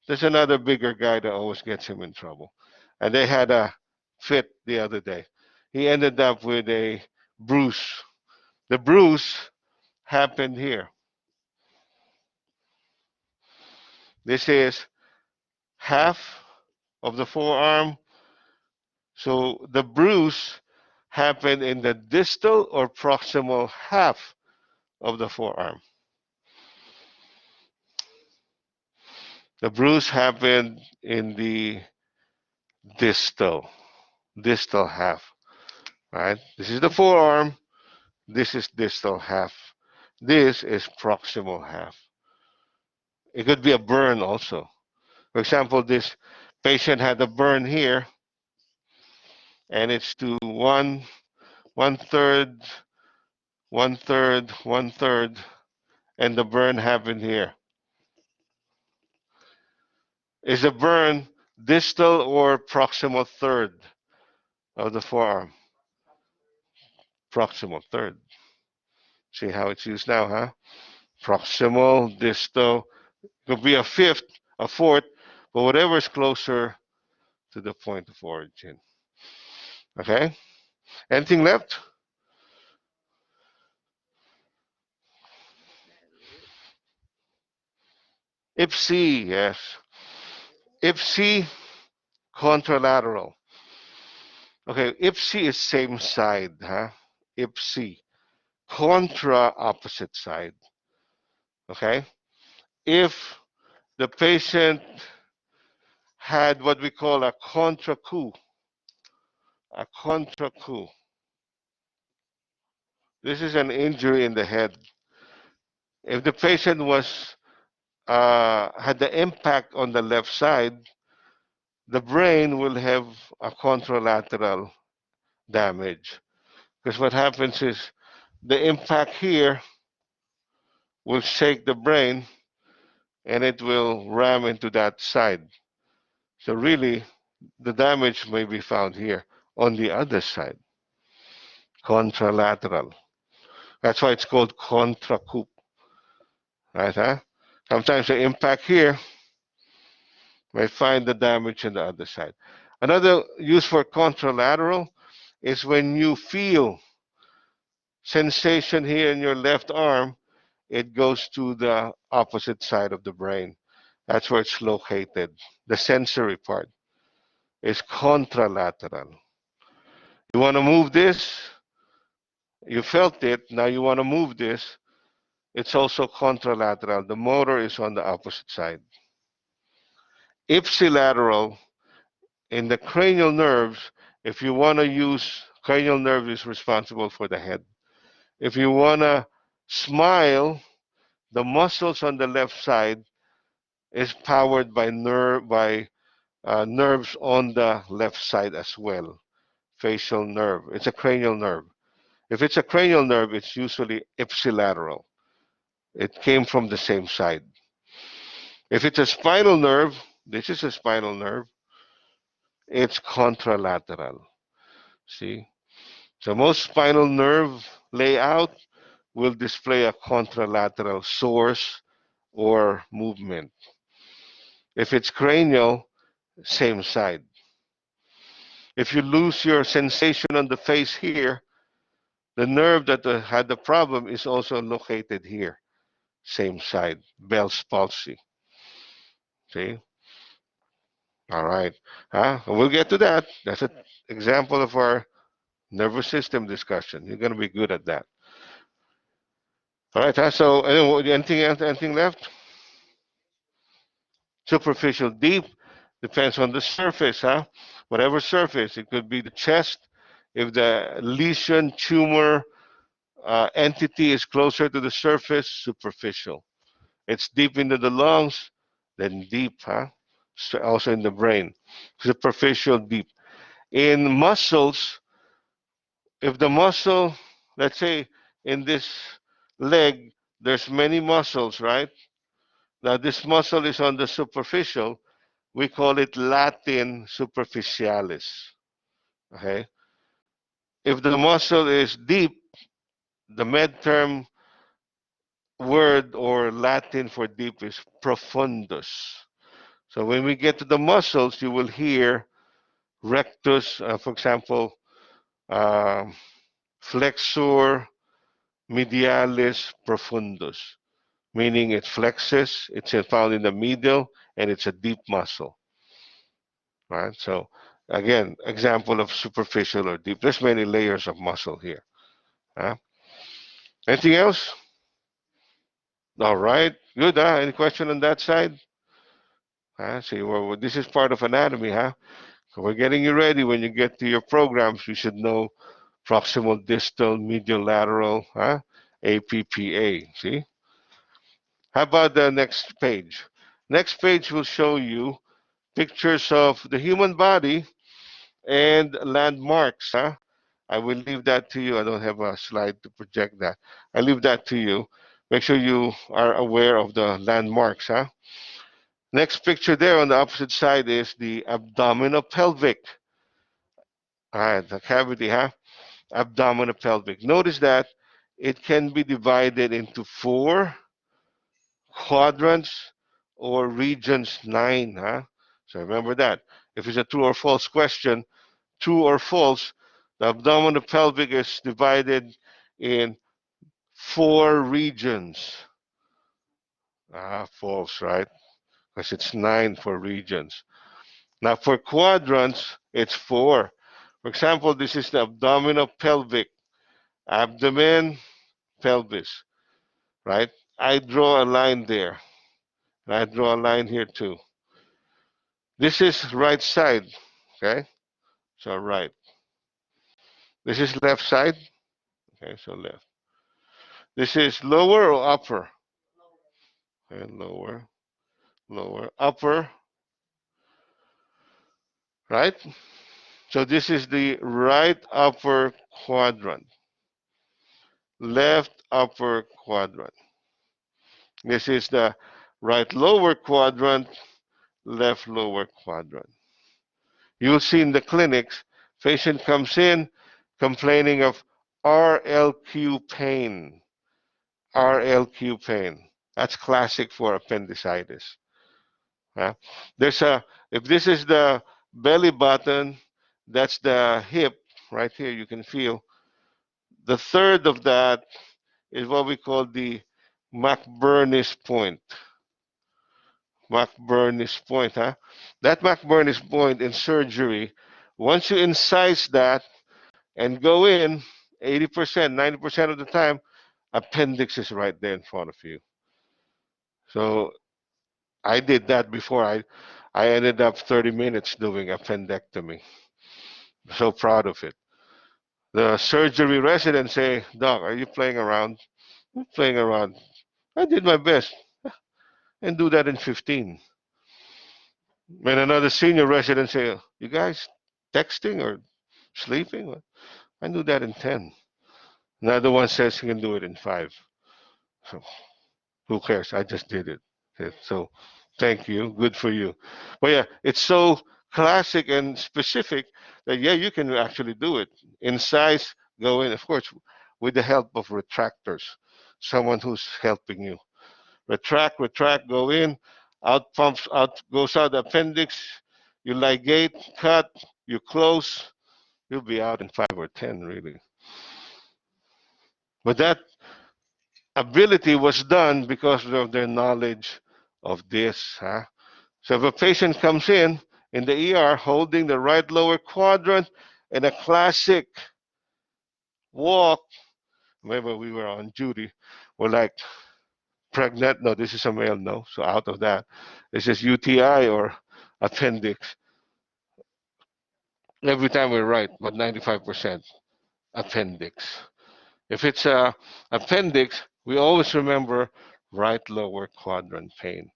Speaker 1: There's another bigger guy that always gets him in trouble. And they had a fit the other day. He ended up with a bruise. The bruise happened here. This is half of the forearm. So the bruise happened in the distal or proximal half of the forearm. The bruise happened in the distal, distal half, right? This is the forearm. This is distal half. This is proximal half. It could be a burn also. For example, this patient had a burn here, and it's to one third, one third, one third, and the burn happened here. Is the burn distal or proximal third of the forearm? Proximal third. See how it's used now, huh? Proximal, distal. Could be a fifth, a fourth, but whatever is closer to the point of origin. Okay? Anything left? IPSI, yes. IPSI, contralateral. Okay, IPSI is same side, huh? IPSI. Contra, opposite side. Okay? If the patient had what we call a contra coup. This is an injury in the head. If the patient was had the impact on the left side, the brain will have a contralateral damage. Because what happens is the impact here will shake the brain and it will ram into that side. So really, the damage may be found here on the other side, contralateral. That's why it's called contracoup, right? Huh? Sometimes the impact here may find the damage on the other side. Another use for contralateral is when you feel sensation here in your left arm, it goes to the opposite side of the brain. That's where it's located. The sensory part is contralateral. You want to move this, you felt it, now you want to move this, it's also contralateral. The motor is on the opposite side. Ipsilateral, in the cranial nerves, if you want to use, cranial nerve is responsible for the head. If you want to smile, the muscles on the left side is powered by nerves on the left side as well. Facial nerve. It's a cranial nerve. If it's a cranial nerve, it's usually ipsilateral. It came from the same side. If it's a spinal nerve, this is a spinal nerve, it's contralateral. See? So most spinal nerve layout will display a contralateral source or movement. If it's cranial, same side. If you lose your sensation on the face here, the nerve that had the problem is also located here, same side, Bell's palsy. See? All right. We'll get to that. That's an example of our nervous system discussion. You're going to be good at that. All right. So, anything else? Anything left? Superficial, deep depends on the surface. Whatever surface, it could be the chest. If the lesion, tumor, entity is closer to the surface, superficial. It's deep into the lungs, then deep, So also in the brain. Superficial, deep. In muscles, if the muscle, let's say in this leg, there's many muscles, right? Now this muscle is on the superficial, we call it Latin superficialis. Okay? If the muscle is deep, the med term word or Latin for deep is profundus. So when we get to the muscles, you will hear rectus, for example, uh, flexor medialis profundus, meaning it flexes, it's found in the medial, and it's a deep muscle. Right? So again, example of superficial or deep. There's many layers of muscle here. Huh? Anything else? All right, good. Any question on that side? See, well, this is part of anatomy, huh? So we're getting you ready. When you get to your programs, you should know proximal, distal, medial, lateral, huh? APPA. See? How about the next page? Next page will show you pictures of the human body and landmarks, huh? I will leave that to you. I don't have a slide to project that. I leave that to you. Make sure you are aware of the landmarks, huh? Next picture there on the opposite side is the abdominopelvic. All right, the cavity, huh? Abdominopelvic. Notice that it can be divided into 4 quadrants or regions 9, huh? So remember that. If it's a true or false question, true or false, the abdominopelvic is divided in 4 regions. False, right? Because it's 9 for regions. Now for quadrants, it's 4. For example, this is the abdominopelvic, abdomen, pelvis, right? I draw a line there. And I draw a line here too. This is right side, okay? So right. This is left side, okay? So left. This is lower or upper? Okay, lower, lower, upper, right? So this is the right upper quadrant, left upper quadrant. This is the right lower quadrant, left lower quadrant. You'll see in the clinics, patient comes in complaining of RLQ pain. RLQ pain. That's classic for appendicitis. Huh? There's a If this is the belly button, that's the hip right here. You can feel the third of that is what we call the McBurney's point. McBurney's point, huh? That McBurney's point in surgery, once you incise that and go in, 80%, 90% of the time, appendix is right there in front of you. So I did that before. I ended up 30 minutes doing appendectomy. So proud of it. The surgery residents say, Doc, are you playing around? I'm playing around. I did my best and do that in 15. When another senior resident say, you guys texting or sleeping? I do that in 10. Another one says he can do it in 5. So who cares? I just did it. Okay, so thank you. Good for you. But yeah, it's so classic and specific that, yeah, you can actually do it. In size, go in, of course, with the help of retractors, someone who's helping you. Retract, retract, go in, out pumps, out goes out the appendix, you ligate, cut, you close, you'll be out in 5 or 10, really. But that ability was done because of their knowledge of this. Huh? So if a patient comes in the ER holding the right lower quadrant and a classic walk, remember we were on duty, we're like pregnant, no, this is a male, no, so out of that. This is UTI or appendix. Every time we write, but 95% appendix. If it's a appendix, we always remember right lower quadrant pain.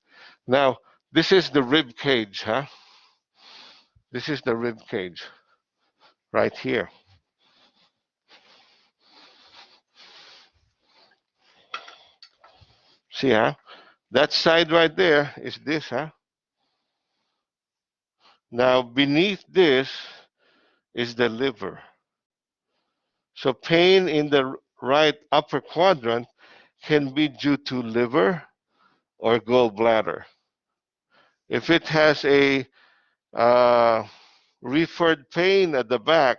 Speaker 1: Now, this is the rib cage, huh? This is the rib cage right here. See, huh? That side right there is this, huh? Now, beneath this is the liver. So, pain in the right upper quadrant can be due to liver or gallbladder. If it has a referred pain at the back,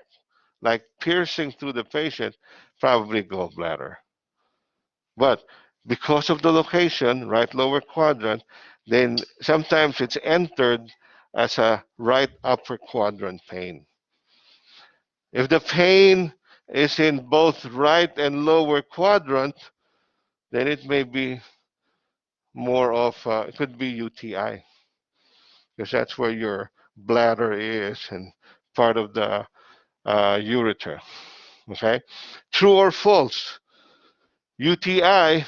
Speaker 1: like piercing through the patient, probably gallbladder. But because of the location, right lower quadrant, then sometimes it's entered as a right upper quadrant pain. If the pain is in both right and lower quadrant, then it may be more of, it could be UTI. because that's where your bladder is and part of the ureter. Okay? True or false? UTI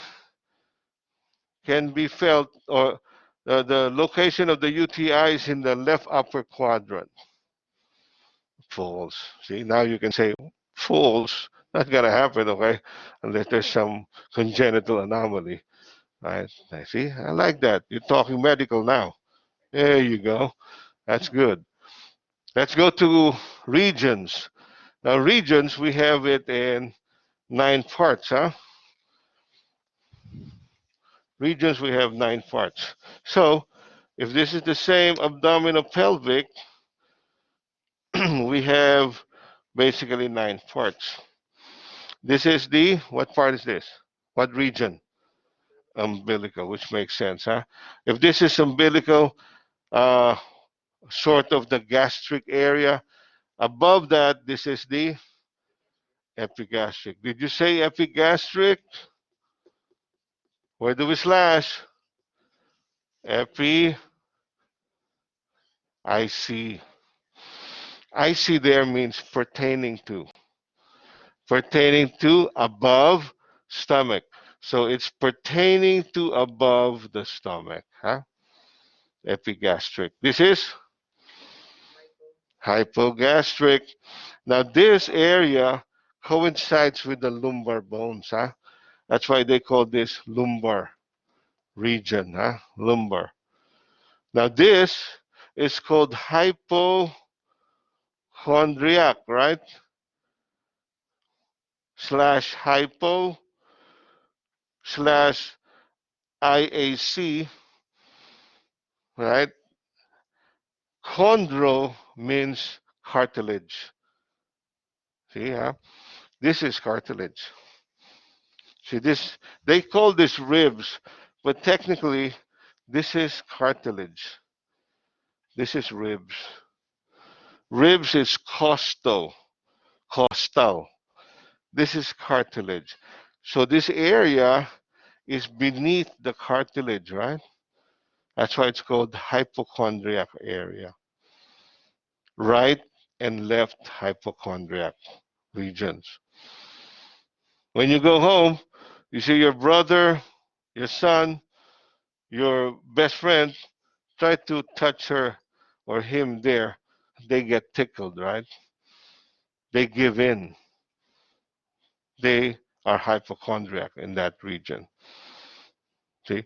Speaker 1: can be felt, or the location of the UTI is in the left upper quadrant. False. See, now you can say false. Not gonna happen, okay? Unless there's some congenital anomaly. Right? I see. I like that. You're talking medical now. There you go. That's good. Let's go to regions. Now, regions, we have it in 9 parts, huh? Regions, we have 9 parts. So, if this is the same abdominopelvic, we have basically 9 parts. This is the, what part is this? What region? Umbilical, which makes sense, huh? If this is umbilical, uh, sort of the gastric area, above that, this is the epigastric. Did you say epigastric? Where do we slash? Epi, I see. I see there means pertaining to. Pertaining to above stomach. So it's pertaining to above the stomach, huh? Epigastric. This is hypogastric. Now this area coincides with the lumbar bones, huh? That's why they call this lumbar region, huh? Lumbar. Now this is called hypochondriac, right? Slash hypo slash IAC, right? Chondro means cartilage. See, huh? This is cartilage. See, this, they call this ribs, but technically, this is cartilage. This is ribs. Ribs is costal. This is cartilage. So this area is beneath the cartilage, right? That's why it's called hypochondriac area. Right and left hypochondriac regions. When you go home, you see your brother, your son, your best friend, try to touch her or him there. They get tickled, right? They give in. They are hypochondriac in that region. See?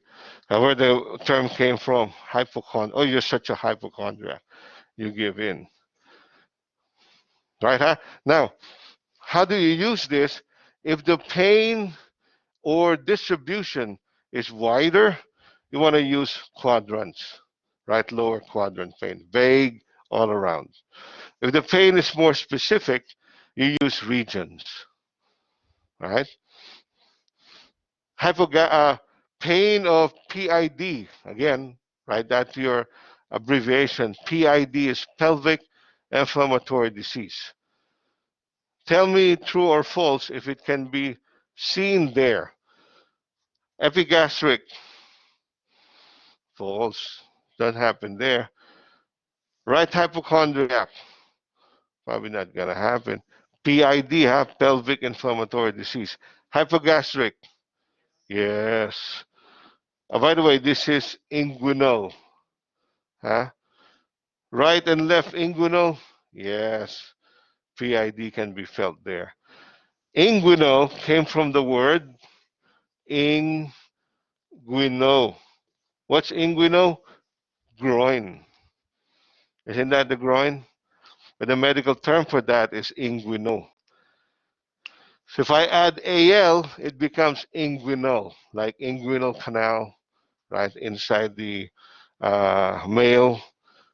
Speaker 1: Now, where the term came from, hypochondriac. Oh, you're such a hypochondriac. You give in. Right, huh? Now, how do you use this? If the pain or distribution is wider, you want to use quadrants, right? Lower quadrant pain, vague all around. If the pain is more specific, you use regions, right? Pain of PID, again, right? That's your abbreviation. PID is pelvic inflammatory disease. Tell me true or false if it can be seen there. Epigastric, false. Doesn't happen there. Right hypochondriac, probably not gonna happen. PID, huh? Pelvic inflammatory disease. Hypogastric, yes. By the way, this is inguinal, huh? Right and left inguinal, yes. PID can be felt there. Inguinal came from the word inguino. What's inguino? Groin. Isn't that the groin? But the medical term for that is inguinal. So if I add AL, it becomes inguinal, like inguinal canal, right, inside the male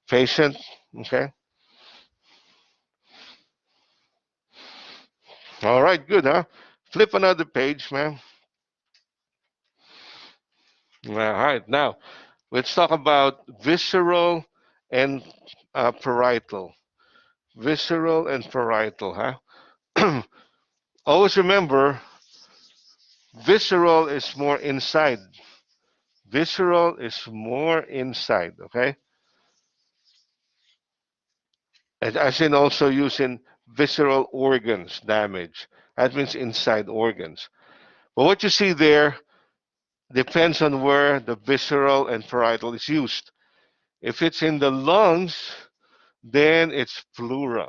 Speaker 1: patient, okay? All right, good, huh? Flip another page, ma'am. All right, now let's talk about visceral and parietal. Visceral and parietal, huh? Always remember, visceral is more inside. Visceral is more inside, okay? as in also using visceral organs damage. That means inside organs. But what you see there depends on where the visceral and parietal is used. If it's in the lungs, then it's pleura.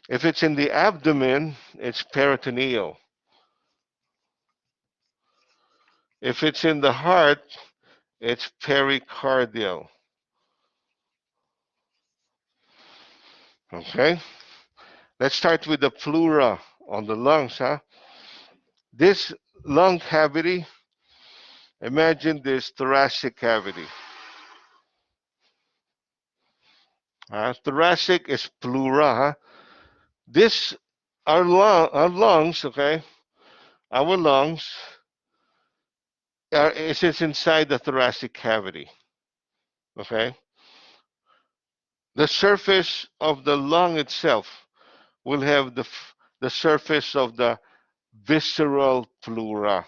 Speaker 1: If it's in the abdomen, it's peritoneal. If it's in the heart, it's pericardial. Okay? Let's start with the pleura on the lungs, huh? This lung cavity, imagine this thoracic cavity. Thoracic is pleura, huh? This, our lungs, okay? Our lungs is inside the thoracic cavity, okay? The surface of the lung itself will have the surface of the visceral pleura.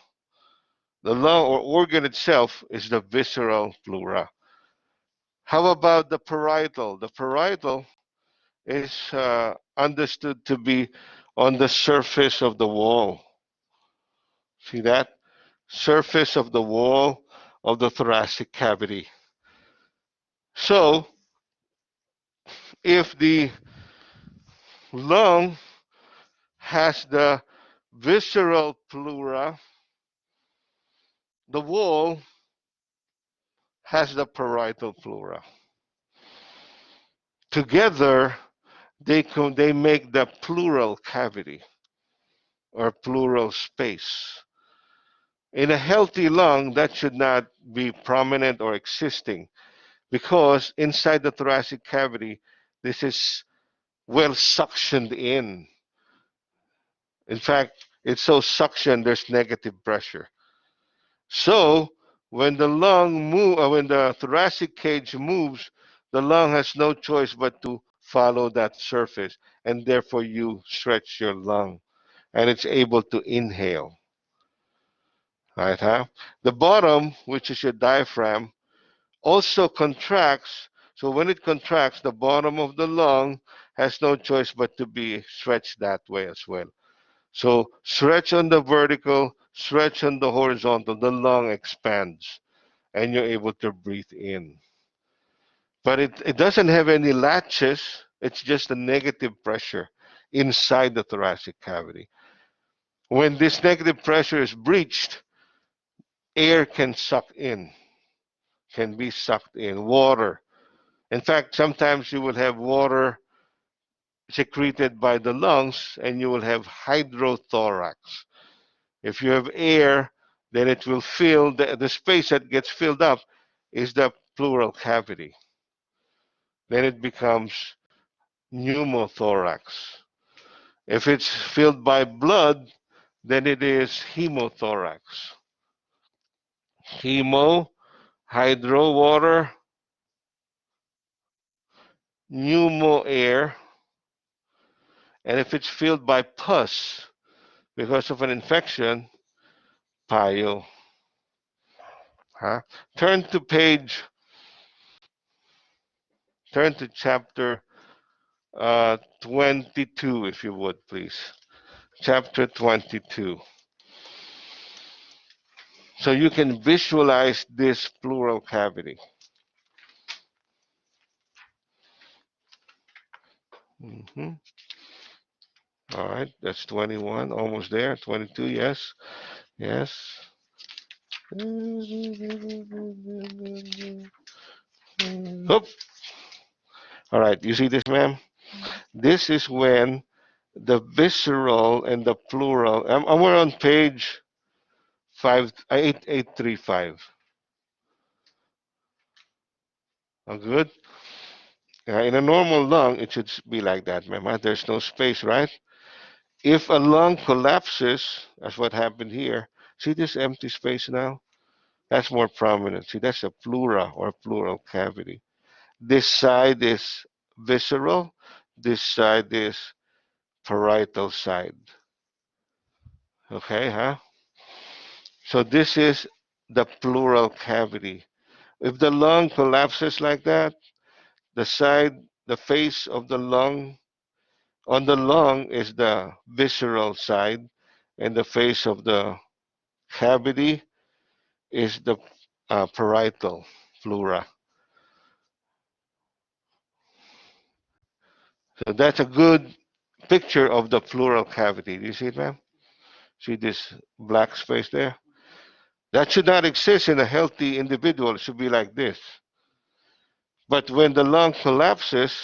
Speaker 1: The lung or organ itself is the visceral pleura. How about the parietal? The parietal is understood to be on the surface of the wall. See that? Surface of the wall of the thoracic cavity. So, if the lung has the visceral pleura, the wall has the parietal pleura. Together, they make the pleural cavity or pleural space. In a healthy lung, that should not be prominent or existing because inside the thoracic cavity, this is well suctioned in. In fact, it's so suctioned, there's negative pressure. So, when when the thoracic cage moves, the lung has no choice but to follow that surface, and therefore you stretch your lung, and it's able to inhale. Right, huh? The bottom, which is your diaphragm, also contracts. So when it contracts, the bottom of the lung has no choice but to be stretched that way as well. So stretch on the vertical, stretch on the horizontal, the lung expands and you're able to breathe in. But it doesn't have any latches, it's just a negative pressure inside the thoracic cavity. When this negative pressure is breached, air can suck in, can be sucked in, water. In fact, sometimes you will have water secreted by the lungs and you will have hydrothorax. If you have air, then it will fill the space that gets filled up is the pleural cavity. Then it becomes pneumothorax. If it's filled by blood, then it is hemothorax. Hemo, hydro, water, pneumo, air. And if it's filled by pus because of an infection, pyo. Huh? Turn to page, turn to chapter 22, if you would, please. Chapter 22. So you can visualize this pleural cavity. Mhm. All right, that's 21, almost there. 22, yes, yes. Oop. All right, you see this, ma'am? This is when the visceral and the pleural. We're on page 8835. Oh, good. In a normal lung, it should be like that, ma'am. There's no space, right? If a lung collapses, that's what happened here. See this empty space now? That's more prominent. See, that's a pleura or pleural cavity. This side is visceral. This side is parietal side. Okay, huh? So this is the pleural cavity. If the lung collapses like that, the side, the face of the lung, on the lung is the visceral side, and the face of the cavity is the parietal pleura. So that's a good picture of the pleural cavity. Do you see it, ma'am? See this black space there? That should not exist in a healthy individual. It should be like this. But when the lung collapses,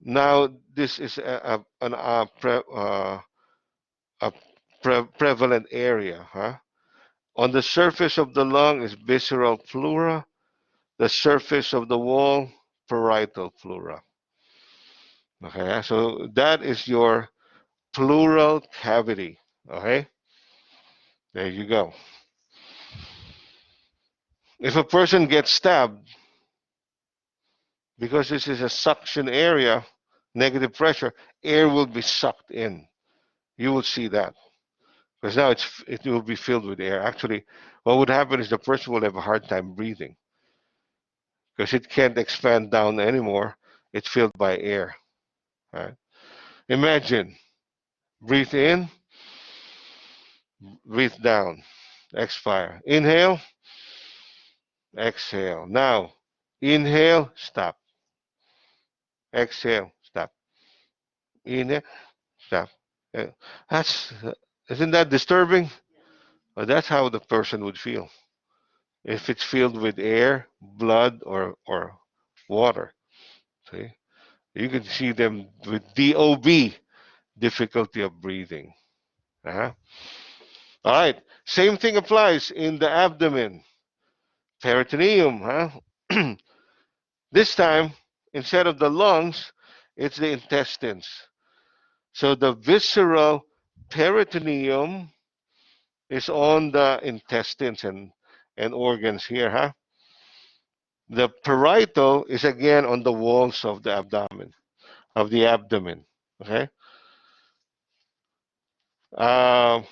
Speaker 1: now this is a prevalent area. Huh? On the surface of the lung is visceral pleura. The surface of the wall, parietal pleura. Okay, so that is your pleural cavity. Okay, there you go. If a person gets stabbed, because this is a suction area, negative pressure, air will be sucked in. You will see that because now it will be filled with air. Actually, what would happen is the person will have a hard time breathing because it can't expand down anymore. It's filled by air. Right? Imagine, breathe in, breathe down, expire. Inhale, exhale. Now, inhale, stop. Exhale, stop. Inhale, stop. Uh, That's isn't that disturbing? Well, that's how the person would feel if it's filled with air, blood, or water. See, you can see them with DOB, difficulty of breathing. Uh-huh. All right, same thing applies in the abdomen, peritoneum. Huh? This time, instead of the lungs, it's the intestines. So the visceral peritoneum is on the intestines and organs here, huh? The parietal is again on the walls of the abdomen. Okay. Uh,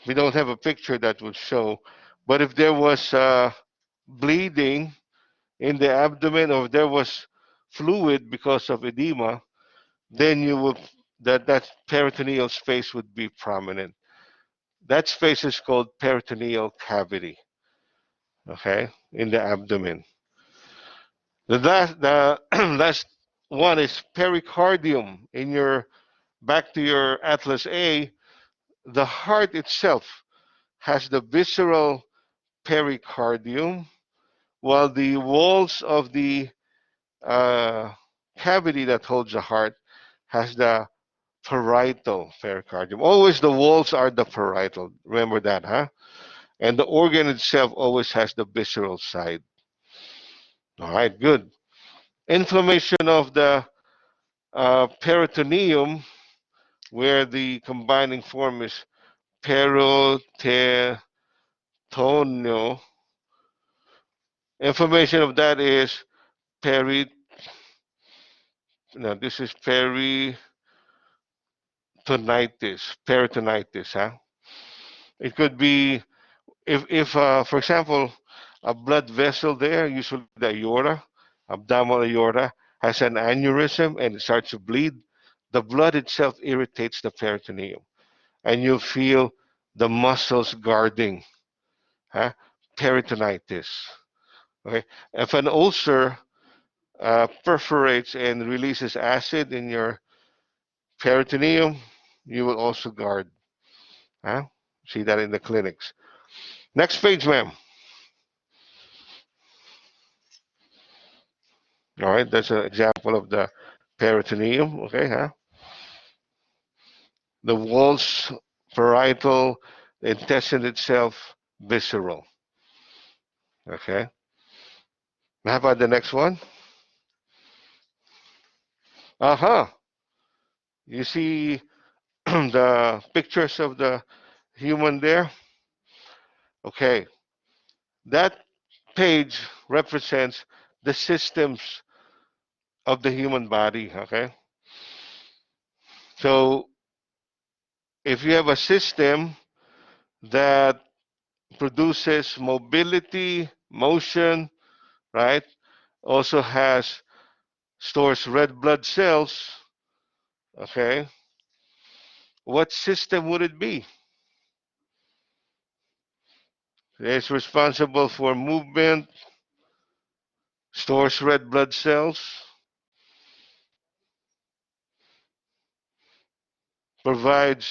Speaker 1: we don't have a picture that would show, but if there was bleeding in the abdomen or if there was fluid because of edema, then you would that peritoneal space would be prominent. That space is called peritoneal cavity. Okay, in the abdomen. The last one is pericardium. In your back to your Atlas A, the heart itself has the visceral pericardium, while the walls of the uh, cavity that holds the heart has the parietal pericardium. Always the walls are the parietal. Remember that, huh? And the organ itself always has the visceral side. All right, good. Inflammation of the peritoneum, where the combining form is perotetonio. Inflammation of that is peri. No, this is peritonitis. Huh? It could be if for example, a blood vessel there, usually the aorta, abdominal aorta, has an aneurysm and it starts to bleed. The blood itself irritates the peritoneum, and you feel the muscles guarding. Huh? Peritonitis. Okay. If an ulcer perforates and releases acid in your peritoneum, you will also guard. Huh? See that in the clinics. Next page, ma'am. All right, that's an example of the peritoneum. Okay, huh? The walls, parietal, the intestine itself, visceral. Okay. How about the next one? Uh-huh. You see the pictures of the human there? Okay. That page represents the systems of the human body. Okay. So if you have a system that produces mobility, motion, right? Also has stores red blood cells. Okay, what system would it be? It's responsible for movement, stores red blood cells, provides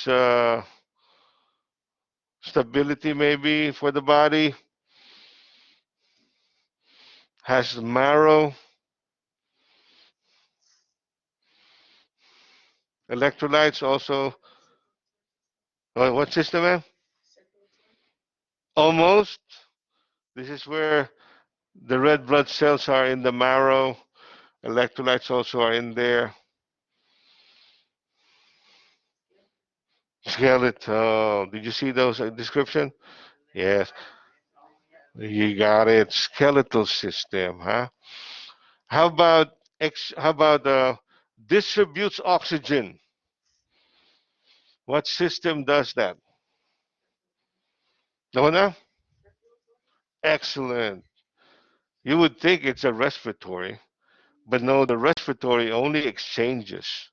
Speaker 1: stability maybe for the body, has marrow, electrolytes also. What system, ma'am? Almost. This is where the red blood cells are in the marrow. Electrolytes also are in there. Skeletal. Did you see those description? Yes, you got it. Skeletal system, huh? How about how about distributes oxygen? What system does that? No, no. Excellent. You would think it's a respiratory, but no, the respiratory only exchanges.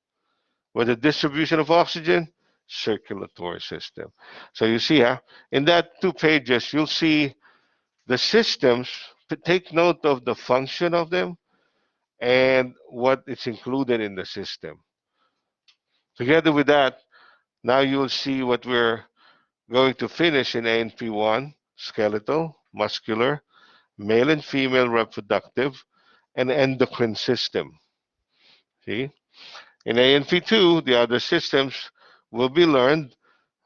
Speaker 1: With the distribution of oxygen, circulatory system. So you see, huh? In that 2 pages, you'll see the systems. Take note of the function of them and what is included in the system. Together with that, now you'll see what we're going to finish in ANP1: skeletal, muscular, male and female reproductive, and endocrine system. See? In ANP2, the other systems will be learned,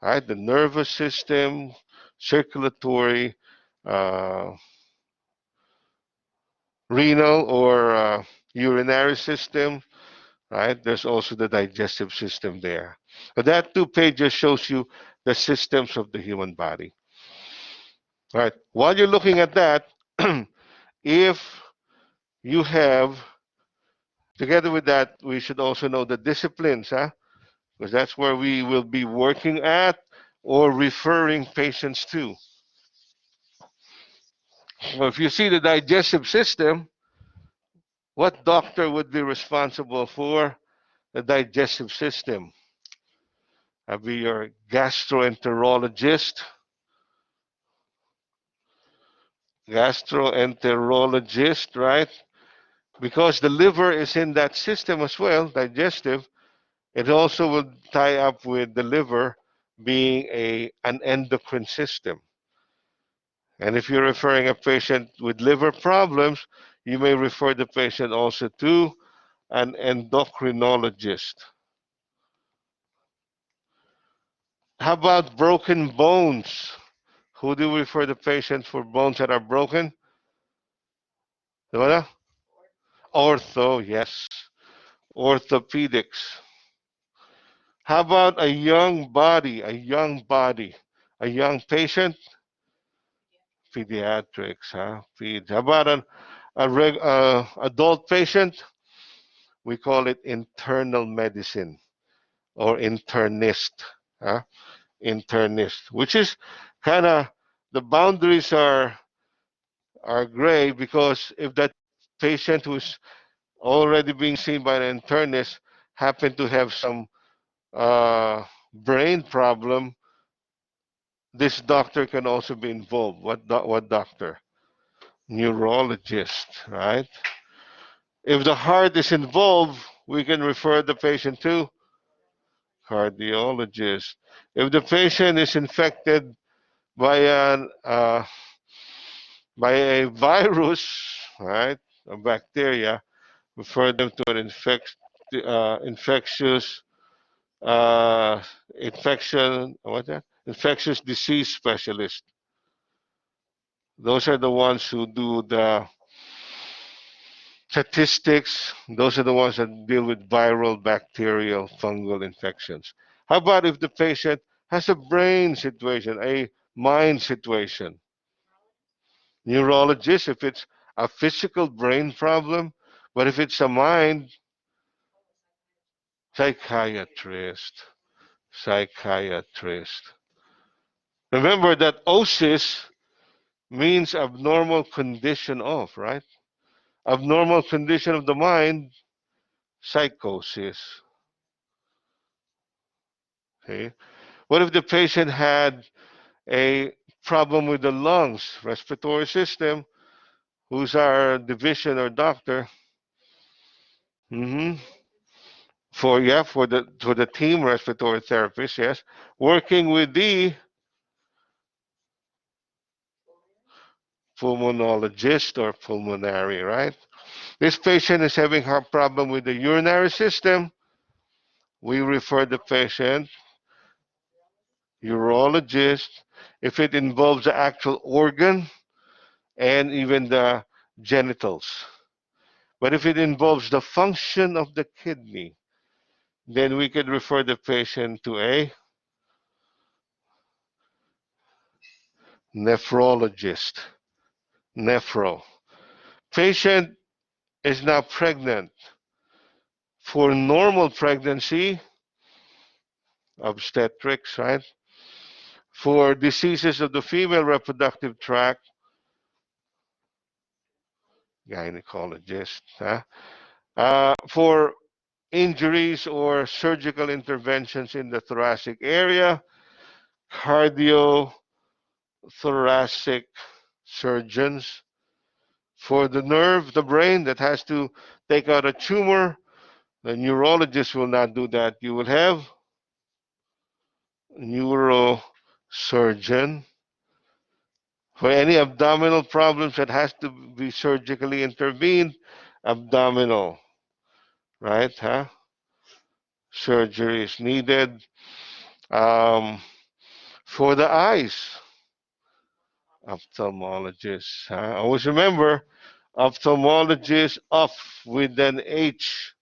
Speaker 1: right? The nervous system, circulatory, uh, renal or urinary system, right? There's also the digestive system there. But that 2 pages shows you the systems of the human body. All right. While you're looking at that, if you have, together with that, we should also know the disciplines, huh? Because that's where we will be working at or referring patients to. Well, if you see the digestive system, what doctor would be responsible for the digestive system? I'll be your gastroenterologist, right? Because the liver is in that system as well, digestive. It also will tie up with the liver being an endocrine system. And if you're referring a patient with liver problems, you may refer the patient also to an endocrinologist. How about broken bones? Who do we refer the patient for bones that are broken? What? Ortho, yes. Orthopedics. How about a young body? A young patient? Pediatrics, huh? How about adult patient? We call it internal medicine or internist, huh? Internist, which is kind of, the boundaries are gray, because if that patient who's already being seen by an internist happen to have some brain problem, this doctor can also be involved. What doctor? Neurologist, right? If the heart is involved, we can refer the patient to cardiologist. If the patient is infected by a virus, right, a bacteria, refer them to an infectious uh, infectious disease specialist. Those are the ones who do the statistics. Those are the ones that deal with viral, bacterial, fungal infections. How about if the patient has a brain situation, a mind situation? Neurologist, if it's a physical brain problem, but if it's a mind, psychiatrist. Psychiatrist. Remember that OSIS means abnormal condition of, right? Abnormal condition of the mind, psychosis. Okay. What if the patient had a problem with the lungs, respiratory system? Who's our division or doctor? hmm for the team respiratory therapist, yes, working with the pulmonologist or pulmonary, right? This patient is having a problem with the urinary system. We refer the patient urologist. If it involves the actual organ and even the genitals, but if it involves the function of the kidney, then we could refer the patient to a nephrologist. Nephro. Patient is now pregnant. For normal pregnancy, obstetrics, right? For diseases of the female reproductive tract, gynecologist. Huh? For injuries or surgical interventions in the thoracic area, cardiothoracic surgeons. For the nerve, the brain that has to take out a tumor, the neurologist will not do that. You will have neurosurgeon. For any abdominal problems that has to be surgically intervened, abdominal, right? Huh? Surgery is needed. Um, for the eyes, ophthalmologist. Huh? Always remember, ophthalmologist off with an H.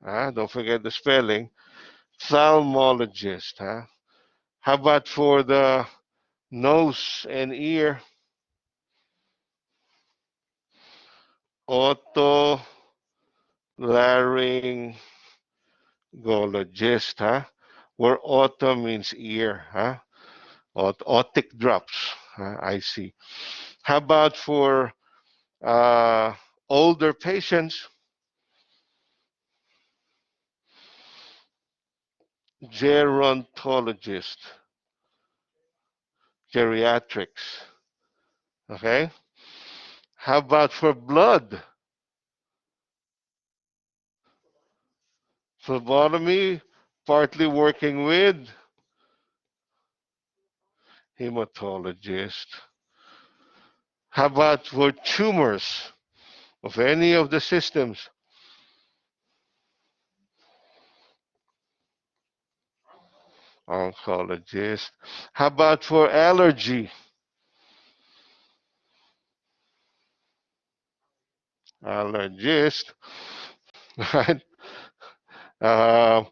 Speaker 1: Don't forget the spelling. Ophthalmologist. Huh? How about for the nose and ear? Otolaryngologist. Huh? Where auto means ear. Huh? Otic drops. I see. How about for uh, older patients? Gerontologist, geriatrics. Okay. How about for blood? Phlebotomy, partly working with hematologist. How about for tumors of any of the systems? Oncologist. How about for allergy? Allergist. Right. Uh,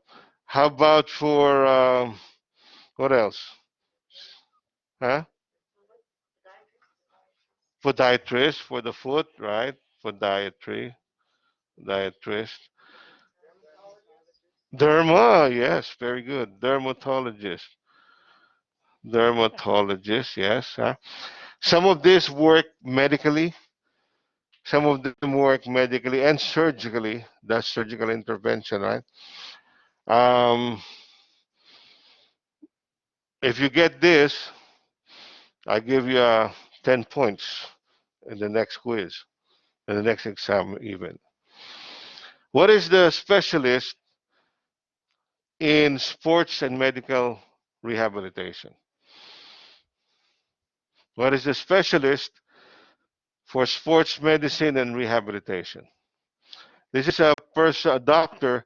Speaker 1: how about for what else? Huh? Podiatrist for the foot, right? For diatrist. Derma, yes, very good. Dermatologist, yes. Huh? Some of this work medically, some of them work medically and surgically. That's surgical intervention, right? Um, if you get this, I give you 10 points in the next quiz, in the next exam, even. What is the specialist in sports and medical rehabilitation? What is the specialist for sports medicine and rehabilitation? This is a doctor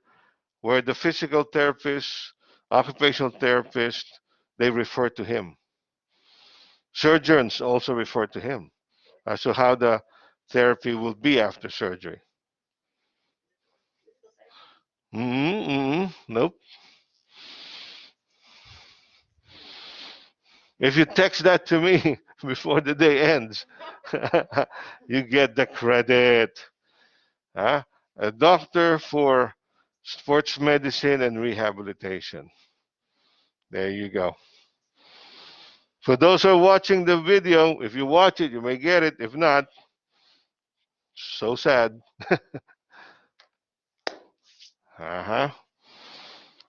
Speaker 1: where the physical therapist, occupational therapist, they refer to him. Surgeons also refer to him as to how the therapy will be after surgery. Nope. If you text that to me before the day ends, you get the credit. Huh? A doctor for sports medicine and rehabilitation. There you go. For those who are watching the video, if you watch it, you may get it. If not, so sad. Uh-huh.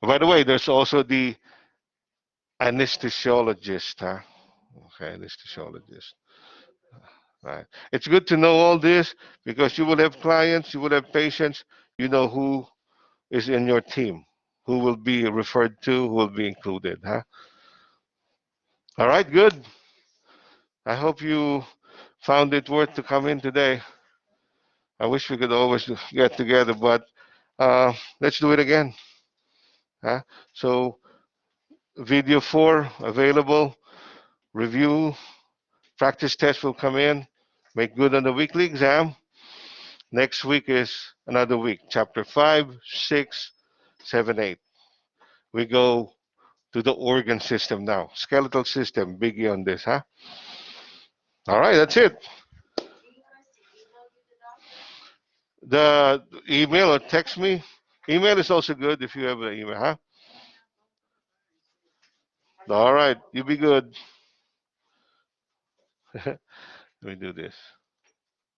Speaker 1: By the way, there's also the anesthesiologist, huh? Okay, anesthesiologist. Right. It's good to know all this because you will have clients, you will have patients, you know who is in your team, who will be referred to, who will be included, huh? All right, good. I hope you found it worth to come in today. I wish we could always get together, but let's do it again, huh? So, video 4 available, review, practice test will come in, make good on the weekly exam. Next week is another week, chapter 5, 6, 7, 8. We go to the organ system now. Skeletal system, biggie on this, huh? All right, that's it. The email or text me. Email is also good if you have an email, huh? All right, you be good. Let me do this.